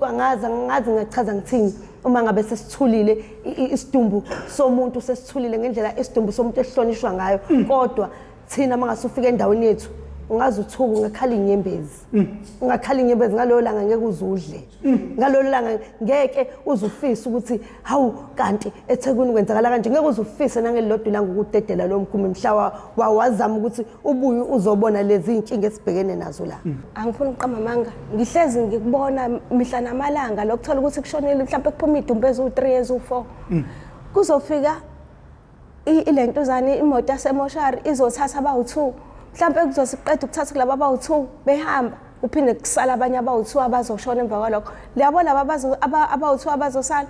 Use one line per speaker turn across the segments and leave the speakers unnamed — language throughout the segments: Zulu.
Angazi ngachaza ngithini uma ngabe sesithulile isidumbu somuntu sesithulile ngendlela isidumbu somuntu esihlonishwa ngayo kodwa thina mangasufika endaweni yethu ungaze uthuka ungakhala inyembezi ungakhala inyembezi ngalo langa ngeke uzudle ngalo langa ngeke uzufisa ukuthi hawu kanti eThekwini kwenzakala kanje ngeke uzufisa nangelilodwa langa ukudedela lo mkhumbi mhla wazama ukuthi ubuye uzobona lezi inkinga esibhekene nazo la angifuni uqama manga ngihlezi ngikubona mihla namalanga lokuthola ukuthi kushonele mhlawumbe kuphuma idumbu ezu3 ezu4 kuzofika ilento zani imoto yasemoshari izothatha abawu2 mhlawumbe kuzosiqeda ukuthatha kulabo abawu2 behamba uphinde kusala abanye abawu2 abazoshona emva kwalokho labo laba abawu2 abazosala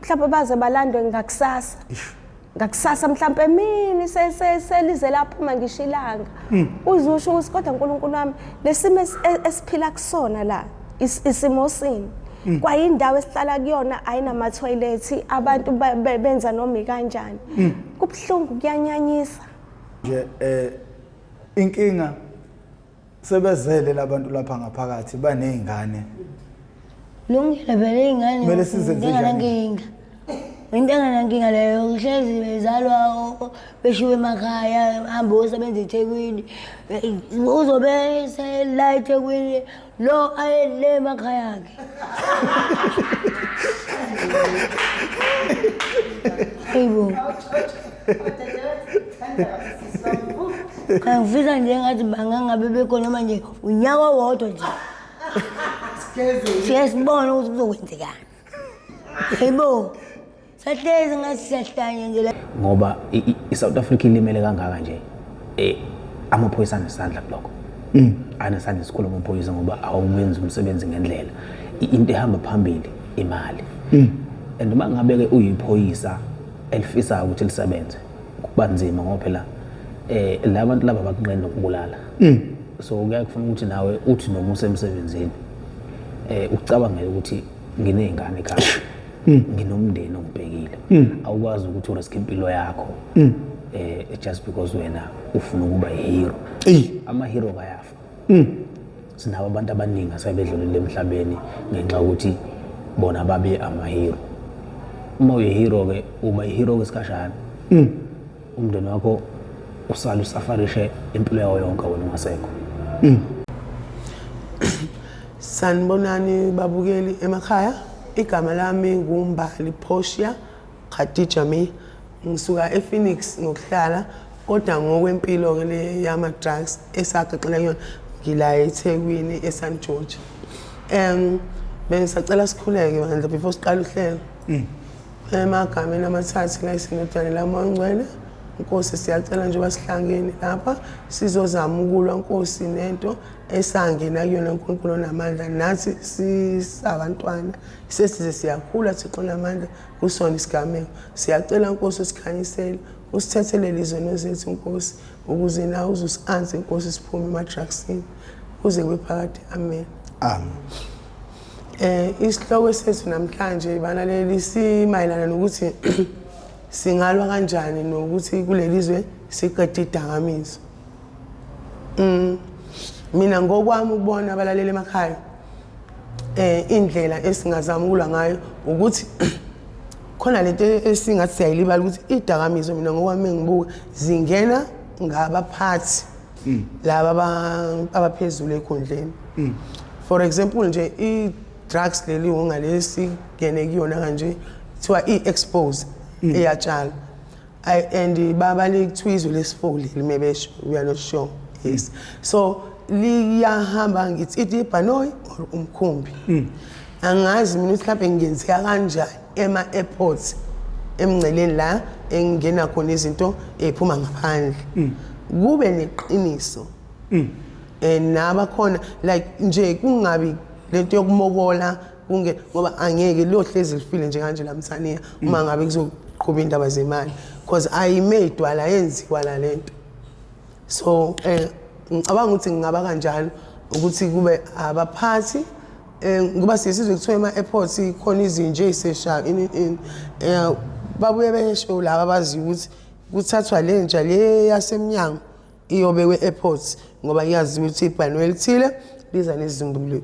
mhlawumbe baze balandwe ngakusasa mhlawumbe emini selize laphuma ngishilanga uzusho ukuthi kodwa uNkulunkulu wami lesimo esiphila kusona la isimo sini kwayindawo esihlala kuyona ayinama toilet abantu benza noma kanjani kubhlungu kuyanyanyisa
nje inkinga sebezele labantu lapha ngaphakathi banezingane
lungile vele ingane
kumele sizenze njani
Inkinga leyo uhlezi bezalwa beshiwe emakhaya hamba usebenza eThekwini uzobe sela eThekwini lo ayele emakhaya akhe Hayibo Ngifisa nje ngathi bangangabe bekhona manje unyaka wodwa nje siyasibona ukuthi kuzokwenzekani Hayibo Sahlezi ngasihlanye nje la
ngoba iSouth Africa ilimele kangaka nje amaphoyisa anesandla kuloko anesandla isikhulu amaphoyisa ngoba awuwenzi umsebenzi ngendlela into ehamba phambili imali and uma ngabe ke uyiphoyisa elifisa ukuthi lisebenze kuba nzima ngoba phela labantu laba bakunqena ukubulala so kuyakufuna ukuthi nawe uthi noma usemsebenzini ucabangele ukuthi nginezingane ekhaya nginomndeni ongibhekile awukwazi ukuthi urisk impilo yakho just because wena ufuna ukuba ihero ama hero bayafa sinabo abantu abaningi asebedlulile emhlabeni ngenxa ukuthi bona babe ama hero uma uyihero ke uba ihero kwesikashana umndeni wakho usala usafarishe impilo yawo yonke wena ungasekho
Sanibonani babukeli emakhaya igama lami nguMbali Portia Khadija ngisuka ePhoenix ngokuhlala kodwa ngokwempilo ke le yama drugs esaxexela yona ngila eThekwini eSan George bengisacela sikhuleke bandla before siqala uhlelo emagameni amathathu la isinodwane laMangcwele Nkosi siyacela nje basihlangene lapha sizozama ukulwa Nkosi nento esangena kuyona uNkulunkulu namandla nathi sisabantwana sesize siyakhula Thixo namandla kusona isigameko siyacela Nkosi usikhanyisele usithethelele izono zethu Nkosi ukuze nawe uzusanze Nkosi siphume ema-drugsini kuze kube phakade amen isihloko sethu namhlanje banaleli simayelana nokuthi singalwa kanjani nokuthi kulelizwe siqede idakamizwa mina ngokwami ukubona abalaleli emakhaya indlela esingazama ukulwa ngayo ukuthi khona lento esingathi siyayilibala ukuthi idakamizwa mina ngokwami ngibuka zingena ngabaphathi laba abaphezulu ekhondleni for example nje i-drugs leli ungalesi gene kuyona kanje kuthiwa i-expose eyatshala and baba lekuthiwa lesifoli limebesho we are not sure yes so liyahamba ngithi iDibanoy or umkhumbi angazi mina mhlawumbe ngenzeka kanjani ema-airports emngceleni la engena khona izinto ephuma ngaphandle kube neqiniso naba khona like nje kungabi lento yokumokola kunge ngoba angeke lohlezi lifile nje kanje lamthaniya uma ngabe kuzoqhuba indaba zemali because ayimedwa la yenziwa la lento so ngicabanga ukuthi ngingaba kanjalo ukuthi kube abaphathi ngoba sisizwe kuthiwa ema-airports khona izinje ezisesha babuye besho laba bazi ukuthi kuthathwa le nja le yasemnyango iyobekwe airports ngoba iyazi ukuthi ibhanoyi elithile liza nezizumbulu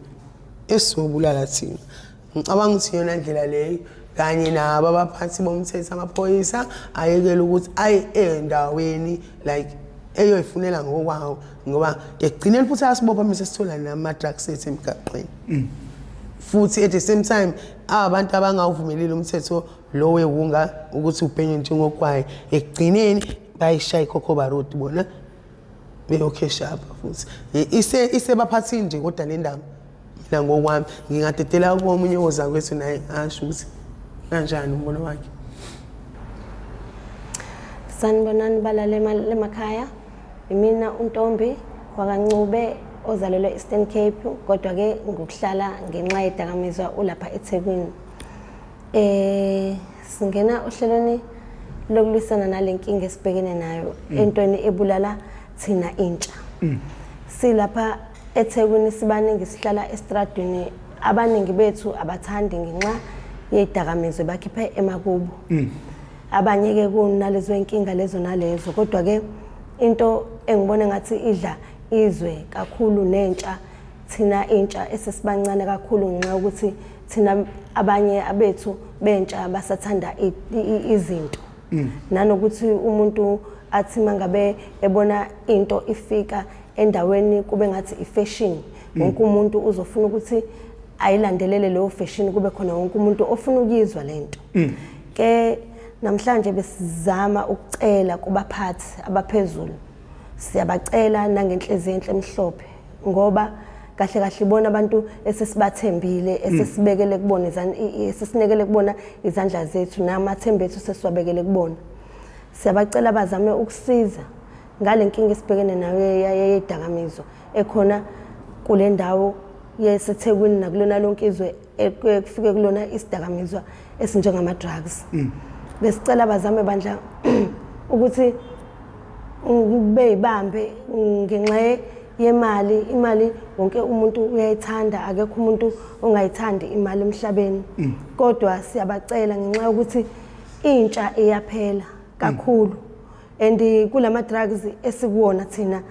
esobulala thina ngicabanga ukuthi yona ndlela leyo kanye nabo abaphathi bomthetho amaphoyisa ayekela ukuthi aye endaweni like eyoyifunela ngokwawo ngoba ekugcineni futhi asibopha mise sithola nama-drugs ethu emgaqweni futhi at the same time abantu abangawuvumeleli umthetho lo wewunga ukuthi ubhenye njengokwayo ekugcineni bayishaya ikhokhoba road bona beyokheshapha futhi isebaphathini nje kodwa le ndaba mina ngokwami ngingadedela komunye oza kwethu naye asho ukuthi kanjani umbono wakhe.
Sanibonani balale emakhaya. Mina uNtombi wakaNcube ozalelwe Eastern Cape kodwa ke ngokuhlala ngenxa yedakamizwa ulapha eThekwini. Singena ohlelweni lokulwisana nalenkinga esibhekene nayo entweni ebulala thina intsha. Silapha eThekwini sibaningi sihlala estradini abaningi bethu abathandi ngenxa yedakamizwa bakhiphe emakubo. Abanye ke kunalezo inkinga lezo nalezo kodwa ke into engibona ngathi idla izwe kakhulu nentsha thina intsha esesibancane kakhulu ngenxa ukuthi thina abanye abethu bentsha basathanda izinto nanokuthi umuntu athi mangabe ebona into ifika endaweni kube ngathi ifashion wonke umuntu uzofuna ukuthi ayilandelele leyo fashion kube khona wonke umuntu ofuna ukuyizwa lento ke namhlanje besizama ukucela kubaphathi abaphezulu siyabacela nangenhliziyo enhle emhlophe ngoba kahle kahle ibona abantu esesibathembile esesibekele kubona esisinekele kubona izandla zethu namathemba ethu sesiwabekele kubona siyabacela bazame ukusiza ngale nkinga esibhekene nayo yedakamizwa ekhona kule ndawo yeseThekwini nakulona lonke izwe ekufike kulona isidakamizwa esinjengama drugs. Besicela bazame bandla ukuthi beyibambe ngenxa yemali imali wonke umuntu uyayithanda akekho umuntu ongayithandi imali emhlabeni kodwa siyabacela ngenxa ukuthi intsha iyaphela kakhulu and kulama drugs esikuwona thina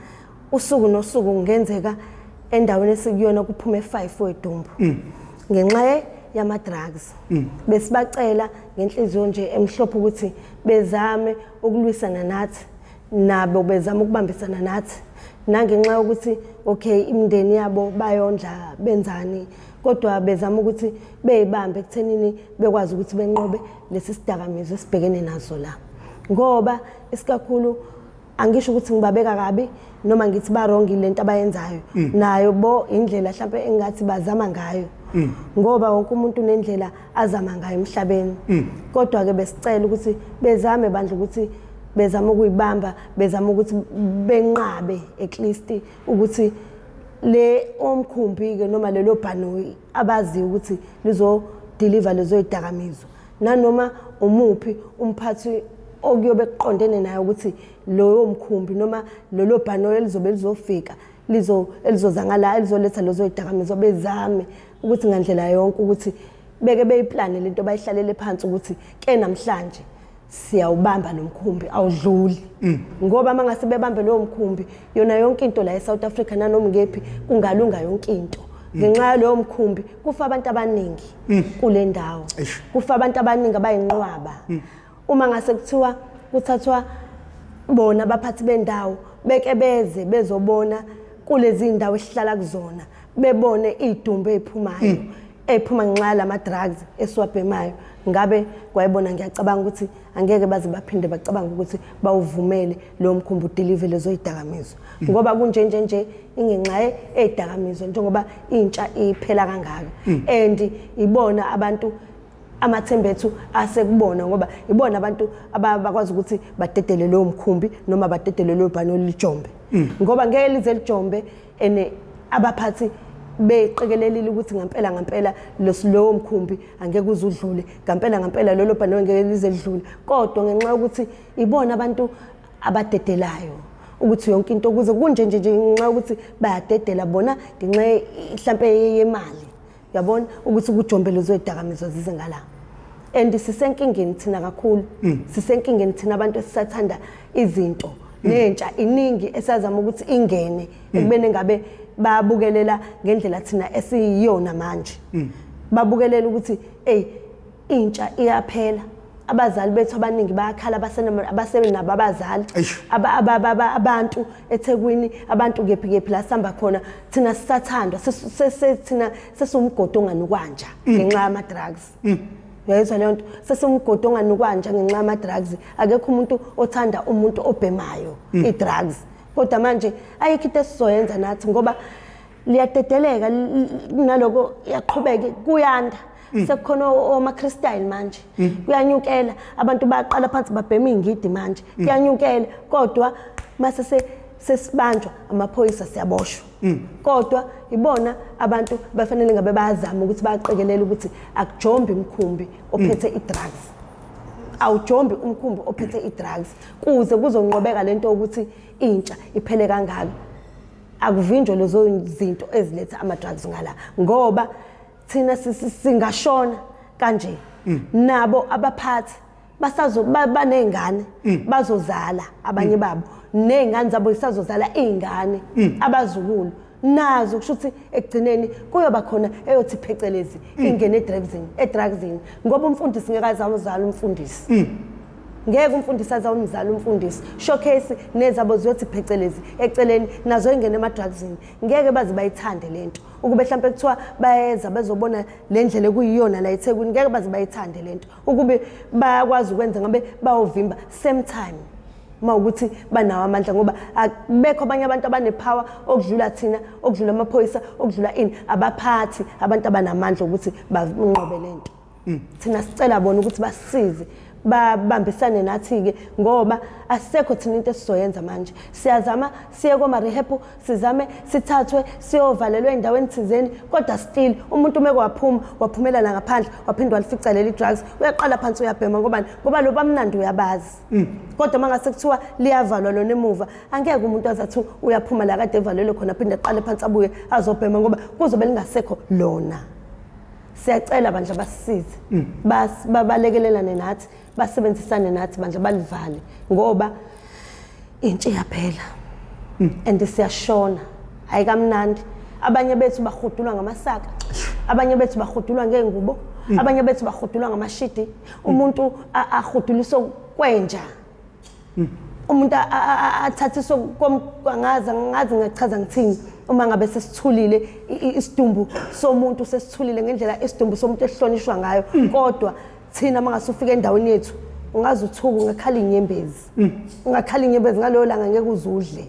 usuku nosuku kungenzeka endaweni esikuyona kuphume 5 wedumbu ngenxa yama drugs besibacela ngenhliziyo nje emhlophe ukuthi bezame ukulwisana nathi nabo bezama ukubambisana nathi nangenxa ukuthi okay imindeni yabo bayondla benzani kodwa bezama ukuthi beyibambe ekuthenini bekwazi ukuthi benqobe lesi sidakamizwa esibhekene nazo la ngoba isikakhulu angisho ukuthi ngibabeka kabi noma ngithi ba wrong lento abayenzayo nayo bo indlela mhlawumbe engathi bazama ngayo ngoba wonke umuntu nendlela azama ngayo emhlabeni kodwa ke besicela ukuthi bezame bandla ukuthi bezama ukuyibamba bezama ukuthi benqabe at least ukuthi le omkhumbi ke noma lelo bhanoyi abazi ukuthi lizo deliver lezo idakamizwa nanoma umuphi umphathi okuyobe kuqondene naye ukuthi loyo mkhumbi noma lelo bhanoyi elizobe lizofika elizoza ngala elizoletha lezo idakamizwa bezame ukuthi ngandlela yonke ukuthi beke beyiplane lento bayihlalele phansi ukuthi ke namhlanje siyawubamba lo mkhumbi awudluli ngoba mangase bebambe lo mkhumbi yona yonke into la eSouth Africa nanoma ngephi kungalunga yonke into ngenxa lo mkhumbi kufa abantu abaningi kule ndawo kufa abantu abaningi abayinqwaba uma ngase kuthiwa kuthathwa bona abaphathi bendawo beke beze bezobona kulezi indawo esihlala kuzona bebone idumbu eziphumayo ephuma ngenxa lama drugs esiwabhemayo ngabe kwayibona ngiyacabanga ukuthi angeke baze baphinde bacabanga ukuthi bawuvumele lo mkhumbi udeliver lezo idakamizwa ngoba kunje ingenxa ezidakamizwa njengoba intsha iphela kangaka and ibona abantu amathemba ethu asekubona ngoba ibona abantu abakwazi ukuthi badedele lo mkhumbi noma badedele lo bhano lijombe ngoba ngeke lize lijombe ene abaphathi beqikelelile ukuthi ngampela lowo mkhumbi angeke uzudlule ngampela lolo bhano ngeke lize lidlule kodwa ngenxa ukuthi ibona abantu abadedelayo ukuthi yonke into kuze kunje ngenxa ukuthi bayadedela bona ngenxa mhlambe yemali yabona ukuthi kujombele zoyidakamizwa zize ngala and sisenkingeni thina kakhulu sisenkingeni thina abantu esisathanda izinto nentsha iningi esazama ukuthi ingene ekubene ngabe babukelela ngendlela thina esiyiyona manje babukelela ukuthi intsha iyaphela abazali bethu abaningi bayakhala abasebenabo abazali abantu eThekwini abantu kephi la sihamba khona thina sisathandwa thina sesumgodo onganukwanja ngenxa yama drugs uyayizwa leyo nto sesumgodo onganukwanja ngenxa yama drugs akekho umuntu othanda umuntu obhemayo i-drugs kodwa manje ayikho into esizoyenza nathi ngoba liyadedeleka naloko yaqhubeka kuyanda sekukhona omaKristian manje kuyanyukela abantu bayaqala phansi babhema ingidi manje kuyanyukela kodwa mase sesibanjwa amaphoyisa siyaboshwa kodwa ibona abantu bafanele ngabe bayazama ukuthi baqekelele ukuthi akujombi umkhumbi ophethe i-drugs awujombi umkhumbi ophethe i-drugs kuze kuzonqobeka lento ukuthi intsha iphele kangaka akuvinjwe lezo zinto eziletha ama-drugs ngala ngoba thina singashona kanje nabo abaphathi banezingane bazozala abanye babo nezingane zabo isazozala izingane abazukulu nazo kusho ukuthi ekugcineni kuyoba khona eyothi phecelezi ingene edrugsini ngoba umfundisi ngeke azamuzala umfundisi ngeke umfundisi azawumzala umfundisi showcase nezabo ziyothi phecelezi eceleni nazo ingene emadrugsini ngeke baze bayithande lento ukube mhlawumbe kuthiwa bayeza bezobona le ndlela ekuyiyona la eThekwini ngeke baze bayithande lento ukube bayakwazi ukwenza ngabe bayovimba same time mawukuthi banawo amandla ngoba akubekho abanye abantu abanepower okudlula thina okudlula amaphoyisa okudlula abaphathi abantu abanamandla ukuthi banqobe lento thina sicela bona ukuthi basisize babambisane nathi-ke ngoba asisekho thina into esizoyenza manje siyazama siye koma-rehab sizame sithathwe siyovalelwe endaweni thizeni kodwa still umuntu umeke waphumelela ngaphandle waphinde walifica leli drugs uyaqala phansi uyabhema ngoba lo bamnandi uyabazi kodwa uma ngase kuthiwa liyavalwa lona emuva angeke umuntu azathi uyaphuma la kade evalelwe khona aphinde aqale phansi abuye azobhema ngoba kuzobe lingasekho lona siyacela bandla basisize babalekelelane nathi basebenzisane nathi bandla balivale ngoba intsha iyaphela and siyashona ayikamnandi abanye bethu bahudulwa ngamasaka abanye bethu bahudulwa ngengubo abanye bethu bahudulwa ngamashidi umuntu ahuduliswa kwenja umuntu athathiswa ngazi ngachaza ngithini uma ngabe sesithulile isidumbu somuntu sesithulile ngendlela isidumbu somuntu ehlonishwa ngayo kodwa thina mangasufika endaweni yethu ungaze uthuku ngakhala inyembezi ungakhala inyembezi ngaloyo langa ngeke uzudle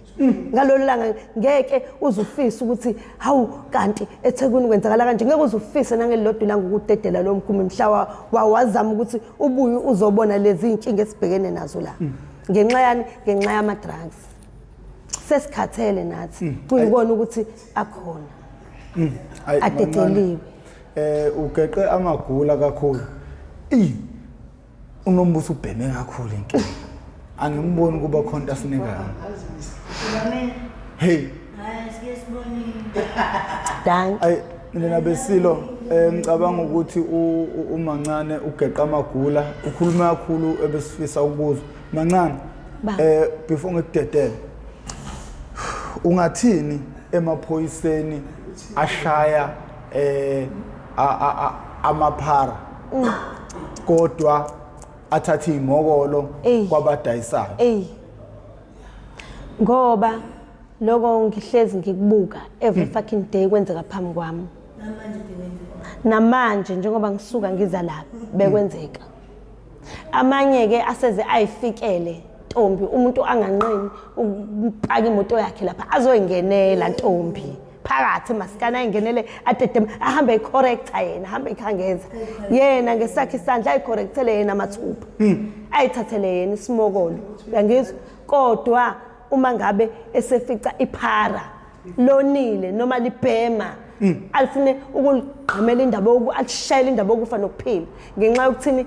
ngaloyo langa ngeke uzufisa ukuthi hawu kanti eThekwini kwenzakala kanje ngeke uzufisa nangelilodwa langa ukudedela lo mkhumbi mhla wazama ukuthi ubuye uzobona lezi inkinga esibhekene nazo la ngenxa yama drugs sesikhathele nathi kuyikona ukuthi akhona adedeliwe
ugeqe amagula kakhulu unombuso ubheme kakhulu inkinga angimboni kuba khona asinekayo hey
dank
mina besilo ngicabanga ukuthi uMancane ugeqa amagula ukhuluma kakhulu ebesifisa ukuzwa Mancane before ngikudedele ungathini emaphoyiseni ashaya amaphara kodwa athatha imokolo kwabadayisayo
ngoba lokho ngihlezi ngikubuka every fucking day kwenzeka phambi kwami namanje njengoba ngisuka ngiza lapha bekwenzeka amanye ke aseze ayifikele Ntombi umuntu anganqeni ukupaka imoto yakhe lapha azoyingenela Ntombi phakathi masikana ayingenele adedema ahambe ecorrecta yena ahambe ikhangeza yena ngesakhe isandla ayicorrectele yena mathupha ayithathele yena isimokolo uyangizwa kodwa uma ngabe esefica iphara lonile noma libhema alifune ukuligqamela indaba alishayela indaba okufa nokuphila ngenxa yokuthini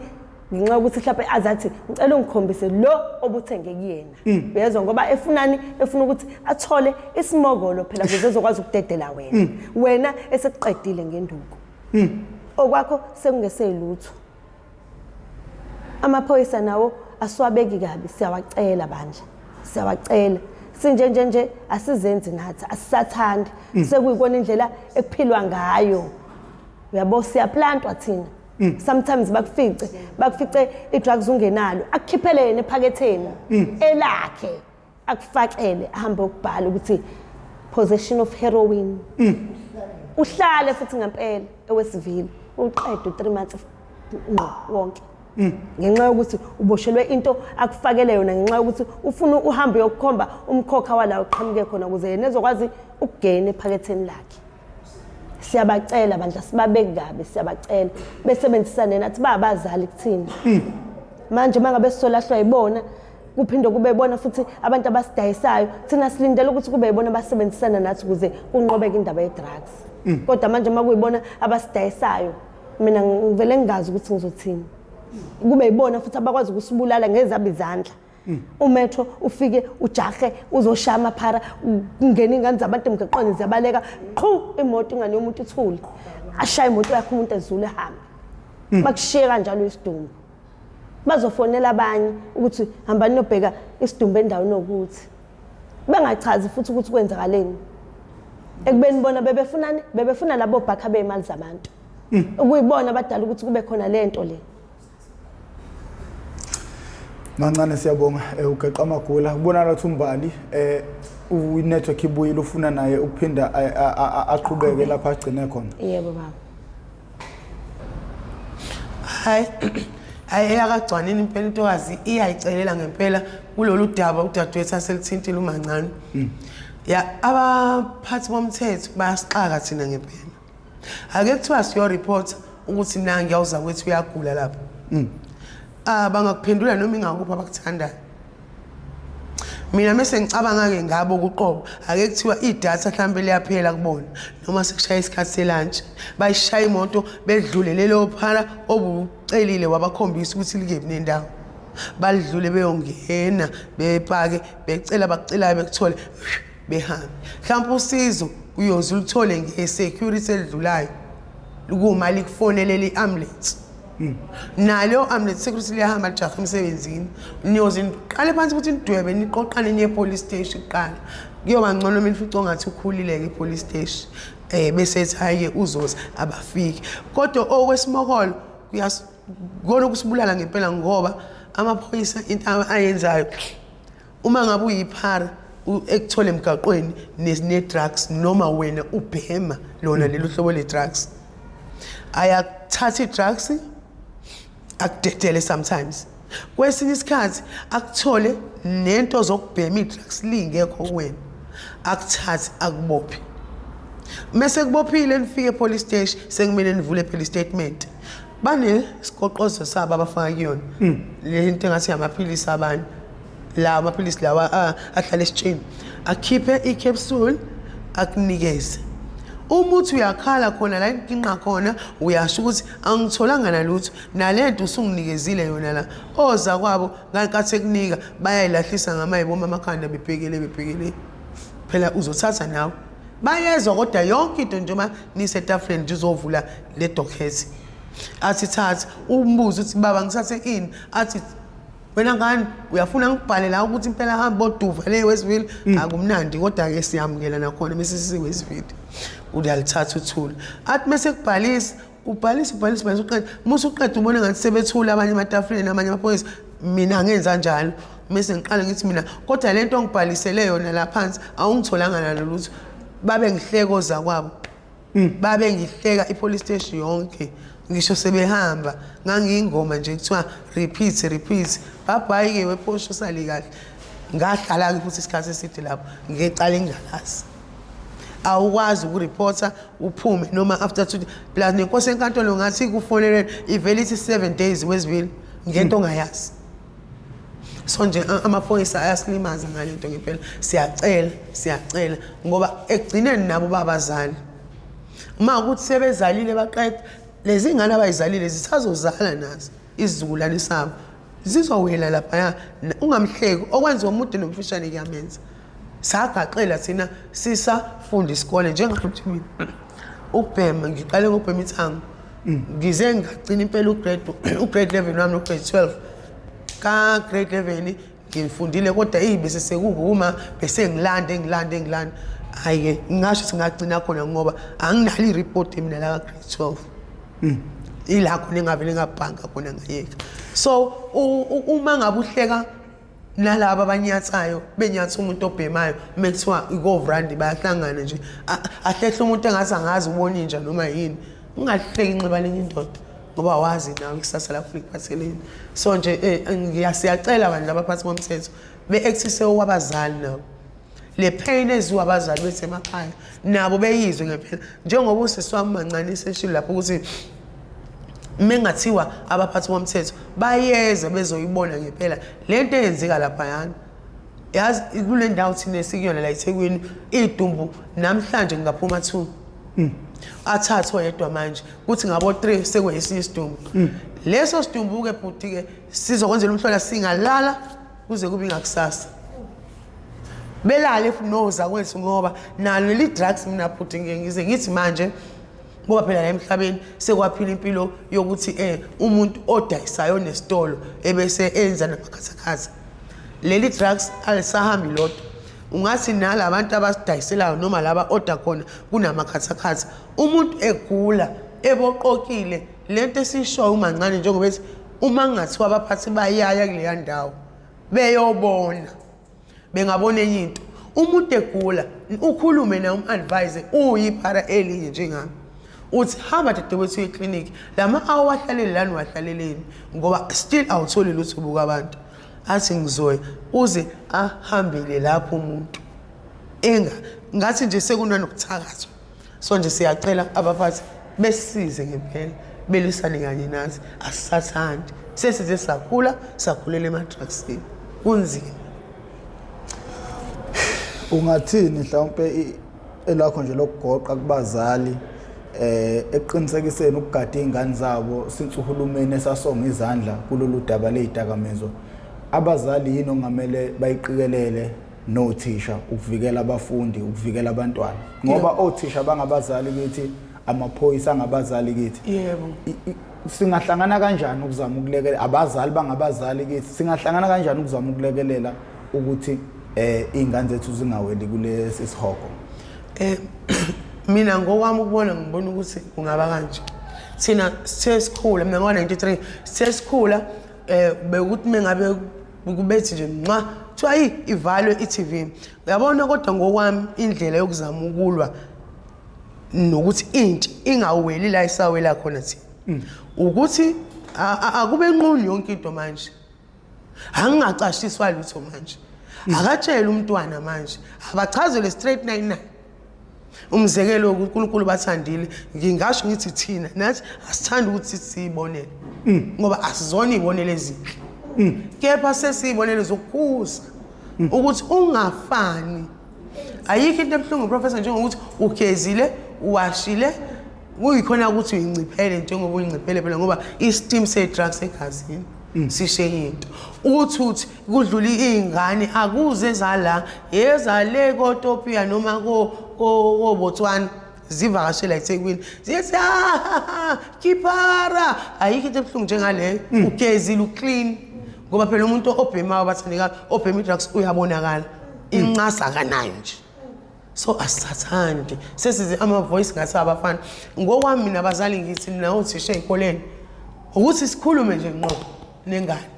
ngenxa ukuthi mhlawumbe azathi ngicela ungikhombise lo obuthenge kuyena uyezwa ngoba efuna ukuthi athole isimogolo phela ukuze ezokwazi ukudedela wena esekuqedile ngenduku okwakho sekungeselutho amaphoyisa nawo asiwabeki kabi siyawacela bandla sinje asizenzi nathi asisathandi sekuyikona indlela ekuphilwa ngayo uyabo siyaplantwa thina sometimes bakufice i-drugs ungenalo akukhiphele yena ephaketheni elakhe akufakele ahambe ukubhala ukuthi possession of heroin uhlale futhi ngempela ewesivile uqede 3 months wonke ngenxa yokuthi uboshelwe into akufakele yona ngenxa yokuthi ufuna uhambe yokukhomba umkhokha wala uqhamuke khona ukuze yena ezokwazi ukugena ephaketheni lakhe siyabacela bandla sibabeke kabi siyabacela besebenzisane nathi babazali kuthina manje mangabe sisolahlwa yibona kuphinde kube bona futhi abantu abasidayisayo thina silindele ukuthi kube yibona basebenzisana nathi ukuze kunqobeke indaba ye-drugs kodwa manje makuyibona abasidayisayo mina ngivele ngingazi ukuthi ngizothini kube yibona futhi abakwazi ukusibulala ngezabo izandla umetro ufike ujahe uzoshaya amaphara ungena ingane zabantu emgaqweni ziyabaleka qhu imoto ingane yomuntu ithule ashaya imoto yakhe umuntu ezule ehambe bakushiye kanjalo isidumbu bazofonela abanye ukuthi hambani nobheka isidumbu endaweni ukuthi bengachazi futhi ukuthi kwenzakaleni ekubeni bona bebefuna labo bhakha beimali zabantu ukuyibona abadala ukuthi kube khona lento le
Mancane siyabonga ugeqa amagula kubonana ukuthi umbali network ibuyile ufuna naye ukuphinda aqhubeke lapha agcine khona.
Yebo baba.
Hayi akagcwanini impela intokazi iyayicelela ngempela kulolu daba udadewethu aselithintile umancane. Ya abaphathi bomthetho bayasixaka thina ngempela. Ake kuthiwa siyo report ukuthi na ngiyawuza kwethu uyagula lapha. Bangakuphendula noma ingakupha abakuthandayo. Mina mase ngicabanga ke ngabo kuqobo ake kuthiwa idatha mhlambe liyaphela kubona noma sekushaya isikhathi selunch bayishaya imoto bedlule lelo phara obucelile wabakhombisa ukuthi likephi nendawo balidlule beyongena bepake becela bacelayo bekuthole behambe mhlawumbe usizo uyoze ulithole ngesecurity elidlulayo ukumali kufonelele iambulance nalo ambulance security liyahamba lijaha emsebenzini niyoze niqale phansi ukuthi nidwebe niqoqane niye police station qala kuyoba ngcono mina mfica ongathi ukhulileke police station bese ethi hayi ke uzoza abafiki kodwa okwesimokolo kuyasibona ukusibulala ngempela ngoba amaphoyisa into ayenzayo uma ngabe uyiphara ekuthole emgaqweni ne drugs noma wena ubhema lona lelo hlobo le drugs ayakuthatha drugs akudedele sometimes kwesinye isikhathi akuthole nento zokubhema i-drugs lingekho kuwena akuthathi akubophe mase kubophile nifike police station sekumele nivule phela statement bane siqoqozo sabo abafaka kuyona le into engathi amaphilisi abantu la amaphilisi lawa ahlala esitsheni akhiphe i-capsule akunikeze umuthi uyakhala khona la inkinqa khona uyasho ukuthi angitholanga nalutho nalento usunginikezile yona la oza kwabo ngankathi ekunika bayayilahlisa ngamayiboma amakhanda bebhekele phela uzothatha nawe bayezwa kodwa yonke into nje uma nisetafuleni nje uzovula le docket athi thatha umbuzo uthi baba ngithathe ini athi wena ngani uyafuna ngibhale la ukuthi impela hamba oduva le Westville akumnandi kodwa ke siyamukela nakhona bese siseWestville uyalithatha uthula athi mase kubhalisa ubhalisa uqeda musu uqeda ubona ngathi sebethula abanye amatafuleni amanye amaphoyisa mina ngenza njalo mase ngiqala ngithi mina kodwa lento ongibhalisele yona la phansi awungitholanga nalutho babe ngihleko zakwabo babe ngihleka ipolice station yonke ngisho sebehamba ngangiyingoma nje kuthiwa repeat babhayi ke weposho sali kahle ngahlala ke futhi isikhathi eside lapho ngecala ingalazi awukwazi ukureporta uphume noma after 2 plus nenkosi enkantolo ngathi kufonele ivelisi 7 days Westville ngento ongayazi so nje amaphoyisa ayasilimaza ngalento ngempela siyacela ngoba ekugcineni nabo babazali uma ukuthi sebezalile baqeda lezi ngane abayizalile zisazozala nazo izizukulwane sabo zizowela lapha ungamhleki okwenziwa umuntu nomfishane kuyamenza sagaxela thina sisafunda isikole njengathi mina ukubhema ngiqale ngobhema ithango ngize ngagcina impela ugrade 11 wami no grade 12 ka grade 11 ngifundile kodwa bese sekunguma bese ngilanda hayi ke ngisho singagcina khona ngoba anginalo i-report mina la grade 12 ila khona engavele ngabhanka khona ngayeka so uma ngabe uhleka nalabo abanyatsayo benyatsa umuntu obhemayo mekuthiwa igovrandi bayahlangana nje ahlehle umuntu engazi ubona inja noma yini ungahleki inxiba lenye indoda ngoba wazi nawe ikusasa lakho likuphatheleni so nje ngiyasiyacela abantu abaphathi bomthetho be-exise wabazali nabo le pain eziwa abazali bethu emakhaya nabo beyizwe ngempela njengoba usisiwami mancane seshilo lapho ukuthi mengathiwa abaphathi bomthetho bayeze bezoyibona ngempela lento eyenzeka lapha yana yazi kule ndawo thina esikuyona la eThekwini idumbu namhlanje ngaphuma 2 athathwa yedwa manje kuthi ngabo 3 sekwesinye isidumbu leso sidumbu ke bhuti ke sizokwenzela umhlola singalala kuze kube ngakusasa belale noza kwethu ngoba nalo li drugs mina bhuti ngize ngithi manje ngoba phela la emhlabeni sekwaphila impilo yokuthi umuntu odayisayo nesitolo ebese enza namakhathakhatha leli drugs alisahambi lodwa ungathi nalabantu abasidayiselayo noma laba order khona kunamakhathakhatha umuntu egula eboqokile lento esishoyo umancane njengoba ethi uma ngathiwa abaphathi bayaya kuleya ndawo beyobona bengabona enye into umuntu egula ukhulume na umadvise uyiphara elinye njengami uthi hamba dadewethu eclinic lama awahlalele lana wahlaleleni ngoba still awutholi lutho buka abantu athi ngizoya uze ahambele lapho umuntu ngathi nje sekunanokuthakathwa so nje siyacela abaphathi besize ngempela belisane kanye nathi asisathandi sesize sakhulela ema-drugsini kunzima
ungathini mhlawumbe elakho nje lokugoqa kubazali eqinisekiseni ukugada izingane zabo since uhulumeni esasonga izandla kulolu daba lezidakamizwa abazali yini ongamele bayiqikelele nothisha ukuvikela abafundi ukuvikela abantwana ngoba othisha bangabazali kithi amaphoyisa angabazali kithi
yebo
singahlangana kanjani ukuzama ukulekelela abazali bangabazali kithi singahlangana kanjani ukuzama ukulekelela ukuthi izingane zethu zingaweli kulesi sihoko
mina ngowami ukubona ngibona ukuthi kungaba kanje thina sesikhula mina ngo93 sesikhula bekuthi mengabe kubethi nje nqa kuthiwa ivalwe iTV uyabona kodwa ngokwami indlela yokuzama ukulwa nokuthi intsha ingaweli la isawela khona thina ukuthi akube nqunu yonke into manje angingacashiswa lutho manje akatshela umntwana manje abachazele straight 99 umzekelo uNkulunkulu bathandile ngingasho ngithi thina nathi asithanda ukuthi siyibonele ngoba asizona izibonele ezinhle kepha sesiyibonele zokukhuza ukuthi ungafani ayikho into ebuhlungu professor njengokuthi ugezile uwashile kuyikhona ukuthi uyinciphele njengoba uyinciphele phela ngoba i-steam se-drugs egazini sishe into uthi kudlula izingane akuze zala ezale koTopia noma koBotswana zivakashela eThekwini zithi kipara ayikho into ebuhlungu njengaleyo ugezile uclean ngoba phela umuntu obhemayo bathandeka obhema drugs uyabonakala incasa kanayo nje so asisathandi sesize ama voice ngathi abafana ngokwami mina abazali ngithi mina uthisha ezikoleni ukuthi sikhulume nje ngqo nengane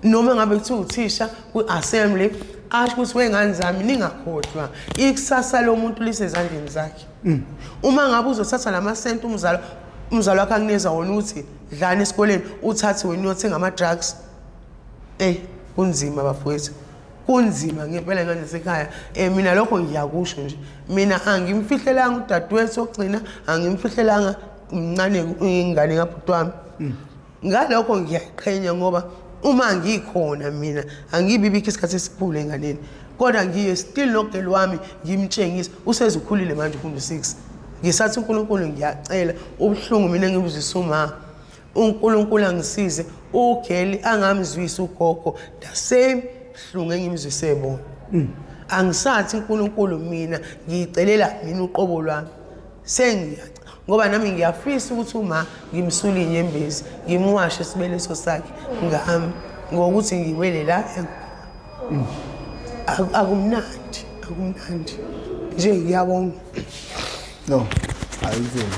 noma ngabe kuthi uthisha ku-assembly asho ukuthi wengane zami ningakhohlwa ikusasa lomuntu lisezandleni zakhe uma ngabe uzothatha lamasenti umzalo wakhe akunikeza wona ukuthi dlana esikoleni uthathe wena uyothenga ama-drugs kunzima bafowethu kunzima ngempela ngane sekhaya mina lokho ngiyakusho nje mina angimfihlelanga udadewethu ogcina angimfihlelanga umncane ingane kabhuti wami ngalokho ngiyayiqhenya ngoba uma ngikhona mina angibibikho isikhathi esikhulu enganeni kodwa ngiye still nogel wami ngimtshengisa usezukhulile manje ufunda 6 ngisathi uNkulunkulu ngiyacela ubuhlungu mina ngibuzisa uma uNkulunkulu angisize ugeli angamzwisa ugogo the same hlungu engimzwise bona angisathi uNkulunkulu mina ngiyicelela mina uqobo lwami ngoba nami ngiyafisa ukuthi uma ngimsula inyembezi ngimwashe isibeleso sakhe ngami ngokuthi ngiwele la Akumnandi nje ngiyabonga.
No, ayizolo.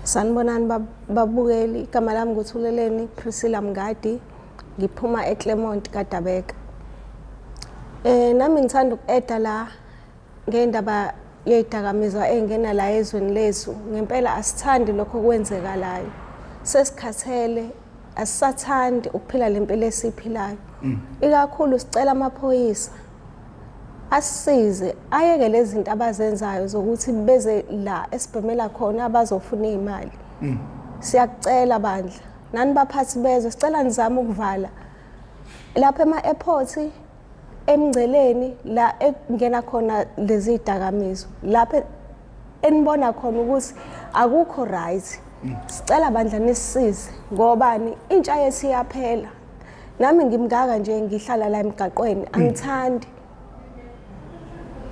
Sanibonani babukeli, igama lami nguThuleleni Priscilla Mngadi, ngiphuma eClermont kaDabeka. Nami ngithanda uku-eda la ngendaba yezidakamizwa engena la ezweni lethu. Ngempela asithandi lokho okwenzekalayo. Sesikhathele, asisathandi ukuphila lempilo esiphilayo. Ikakhulu sicela amaphoyisa asisize ayeke lezi zinto abazenzayo zokuthi beze la esibhemela khona abazofuna imali. Siyakucela bandla, nani baphathi bezwe, sicela nizame ukuvala lapha ema-airport, emngceleni la ekungena khona lezi zidakamizwa, lapha enibona khona ukuthi akukho right. Sicela bandla nisisize ngobani intsha yethu iyaphela. Nami ngimngaka nje ngihlala la emgaqweni, angithandi.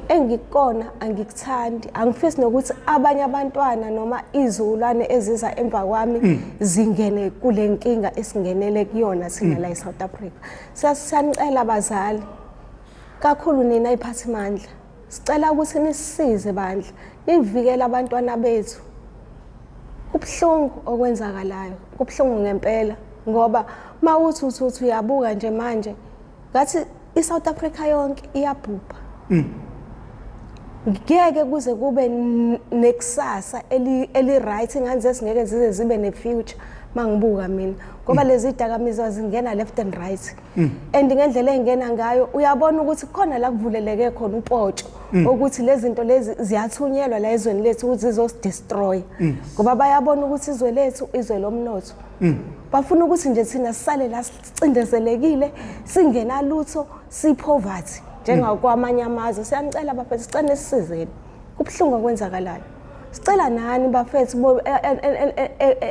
Engikona angikuthandi, angifisi nokuthi abanye abantwana noma izulwane eziza emva kwami zingene kule nkinga esingenele kuyona thina la eSouth Africa. Siyanicela abazali, kakhulu nina iphathimandla, sicela ukuthi nisisize bandla, nivikele abantwana bethu. Kubuhlungu okwenzakalayo, kubuhlungu ngempela ngoba mawuthi uyabuka nje manje ngathi iSouth Africa yonke iyabhubha. Ngeke kuze kube nekusasa eli right ngani singeke zize zibe ne future mangibuka mina ngoba lezi zidakamizwa zingena left and right. And ngendlela engena ngayo uyabona ukuthi khona la kuvuleleke khona upoto ukuthi lezi zinto lezi ziyathunyelwa la ezweni lethu ukuthi zizos-destroy ngoba bayabona ukuthi izwe lethu izwe lomnotho. Bafuna ukuthi nje thina sisale la sicindezelekile, singena lutho, sipoverty njengakwamanye amazwe. Siyanicela bafethu, sicela nisizeni, kubuhlungu okwenzakalayo. Sicela nani bafethu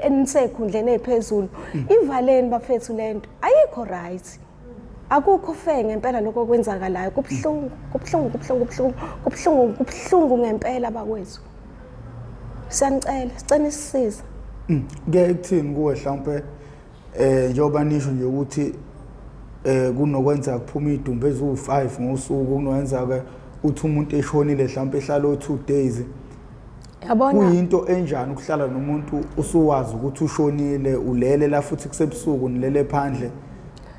enisekhundleni eziphezulu, ivaleni bafethu lento ayikho right. Akukho fair ngempela lokho okwenzakalayo. Kubuhlungu ngempela bakwethu. Siyanicela, sicela nisisize.
Ngeke kuthini kuwe mhlawumbe njengoba nisho nje ukuthi kunokwenza kuphuma idumbu eziwu5 ngosuku, kunokwenza ke uthi umuntu eshonile mhlawumbe ehlala 2 days.
Yabona
Kuyinto enjani ukuhlala nomuntu usuwazi ukuthi ushonile, ulele la futhi kusebusuku nilele phandle?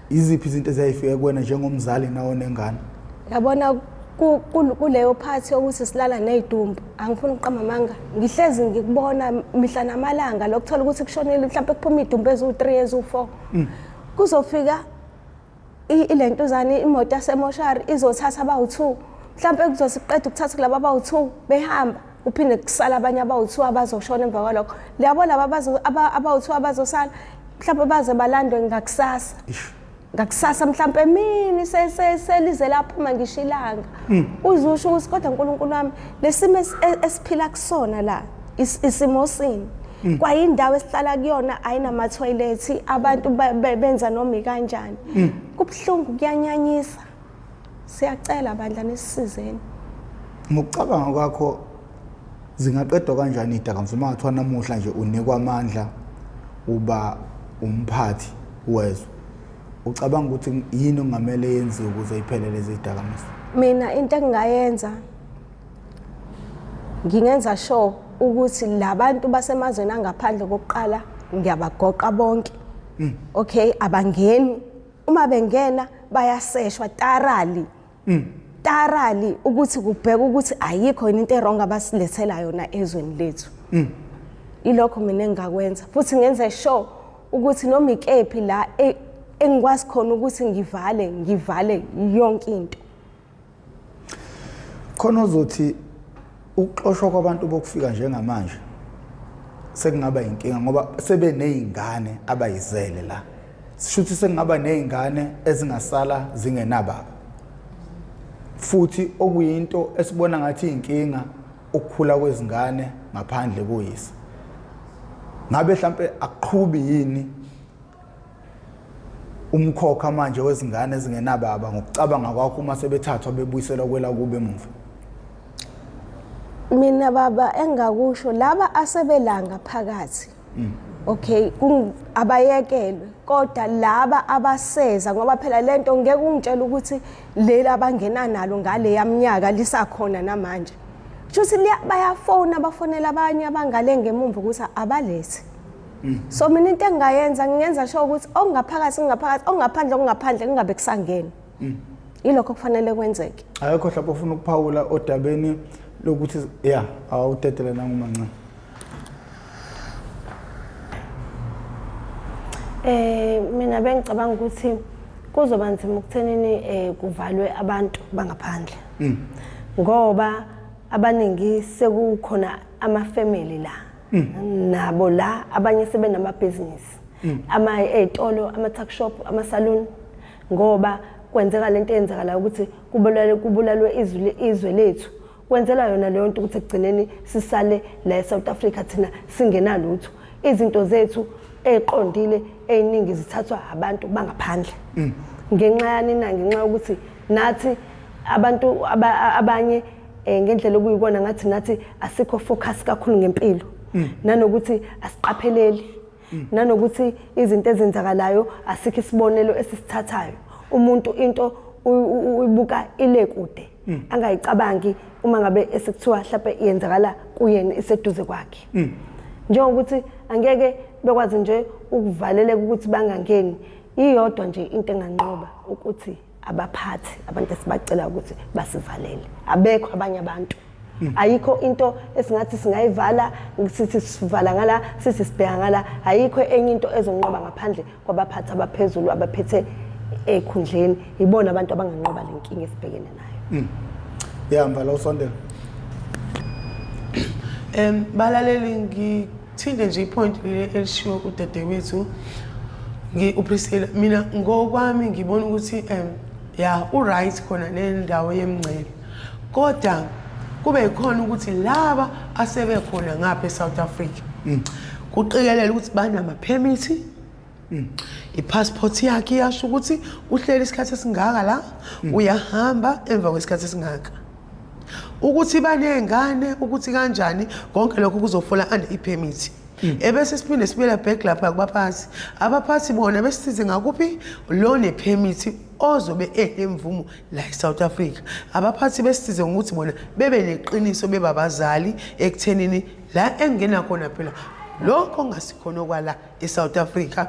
Iziphi izinto ezayifika kuwena njengomzali nawo nengane?
Yabona kuleyo phathi ukuthi silala nezidumbu, angifuni ukuqama amanga, ngihlezi ngikubona mihla namalanga lokuthola ukuthi kushonile mhlawumbe kuphuma idumbu eziwu3 eziwu4. Kuzofika ilentuzana imoto yasemoshari izothatha abawu2, mhlawumbe kuzosiqeda ukuthatha kulabo abawu2 behamba, uphinde kusala abanye abawu2 abazoshona emva kwalokho. Labo laba abawu2 abazosala mhlawumbe baze balandwe ngakusasa. Ngakusasa mhlawumbe mini selize lapho mangishilanga. Uzusho ukuthi kodwa uNkulunkulu wami lesimo esiphila kusona la isimo sini. Kwayindawo esihlala kuyona ayinama toilet, abantu benza noma kanjani. Kubuhlungu, kuyanyanyisa. Siyacela bandla nisizeni.
Ngokucabanga kwakho zingaqedwa kanjani izidakamizwa mangathiwa namuhla nje unikwa amandla uba umphathi wezwe? Ucabanga ukuthi yini ongamele yenziwe ukuze iphelele lezi zidakamizwa?
Mina into engingayenza ngingenza sure ukuthi labantu basemazweni angaphandle kokuqala ngiyabagoqa bonke. Okay, abangeni. Uma bengena bayaseshwa tarali ukuthi kubheka ukuthi ayikho into errong abasilethela yona ezweni lethu. Ilokho mina engakwenza. Futhi ngenze sure ukuthi noma ikephi la engikwazi khona ukuthi ngivale yonke into.
Khona uzothi ukuxoshwa kwabantu bokufika njengamanje sekungaba inkinga ngoba sebe nezingane abayizele la. Sishuthi sekungaba nezingane ezingasala zingenababa. Futhi okuyinto esibona ngathi inkinga ukukhula kwezingane ngaphandle koyise. Ngabe mhlambe aqhubi yini umkhokha manje wezingane ezingenababa ngokucabanga kwakho uma sebethathwa bebuyiselwa kwela kube emuva?
Mina baba engakusho laba asebelanga phakathi Okay, abayekelwe kodwa laba abaseza ngoba phela lento ngeke ungitshela ukuthi leli abangena nalo ngale yaminyaka lisakhona namanje. Futhi bayafona bafonela abanye abangale ngemumva ukuthi abalethe. So mina into engayenza ngingenza sure ukuthi ongaphakathi ongaphandle kungabe kusangena. Yilokho kufanele kwenzeke.
Ayikho hlapho ufuna ukuphawula odabeni lokuthi awutetele nangumancane.
Mina bengicabanga ukuthi kuzoba nzima ukuthenini kuvalwe abantu bangaphandle. Ngoba abaningi sekukhona ama-family la. Nabo la abanye sebenama-business. Ezitolo, ama-tuck shop, ama-salon ngoba kwenzeka lento eyenzakala ukuthi kubulalwe izwe lethu. Kwenzela yona leyo nto ukuthi ekugcineni sisale la eSouth Africa thina singenalutho. Izinto zethu eqondile eziningi zithathwa abantu bangaphandle. Ngenxa yani ngenxa ukuthi nathi abantu abanye ngendlela okuyikona ngathi nathi asikho focus kakhulu ngempilo. Nanokuthi asiqapheleli. Nanokuthi izinto ezenzakalayo asikho isibonelo esisithathayo. Umuntu into uyibuka ile kude. Angayicabangi uma ngabe esekuthiwa mhlawumbe yenzakala kuyena iseduze kwakhe. Njengokuthi angeke bekwazi nje ukuvaleleka ukuthi bangangeni. Iyodwa nje into enganqoba ukuthi abaphathi abantu esibacela ukuthi basivalele. Abekho abanye abantu. Ayikho into esingathi singayivala sithi sivala ngala sithi sibheka ngala. Ayikho enye into ezonqoba ngaphandle kwabaphathi abaphezulu abaphethe ekhundleni. Ibona abantu abanganqoba lenkinga esibhekene nayo.
Yahamba la usondela.
Balaleli ngithinde nje ipoint elishiwo kudadewethu uPriscilla. Mina ngokwami ngibona ukuthi right khona le ndawo yemngcele. Kodwa kube ikhona ukuthi laba asebekhona ngapha eSouth Africa kuqikelela ukuthi banama permit. I-passport yakhe yasho ukuthi uhleli isikhathi esingaka la uyahamba emva kwesikhathi esingaka. Ukuthi banengane ukuthi kanjani konke lokho kuzofola under i-permit. Ebese siphinde sibuyela back lapha kubaphathi. Abaphathi bona besisize ngakuphi lo ne-permit ozobe enemvumo la eSouth Africa. Abaphathi besisize ngokuthi bona bebe neqiniso bebabazali ekuthenini la engena khona phela lokho ngasikhona kwala eSouth Africa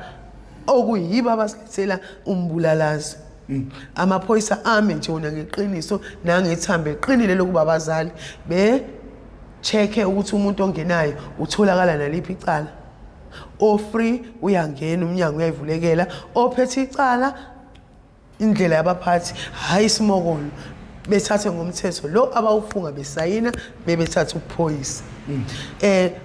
okuyibo abasilethela umbulalazi. Amaphoyisa ame nje wona ngeqiniso nangethemba eqinile lokuba abazali check ukuthi umuntu ongenayo utholakala naliphi icala. O free uyangena umnyango uyayivulekela. Ophethe icala indlela yabaphathi hayi isimokolo bethathe ngomthetho lo abawufunga besayina bebethatha uphoyisa.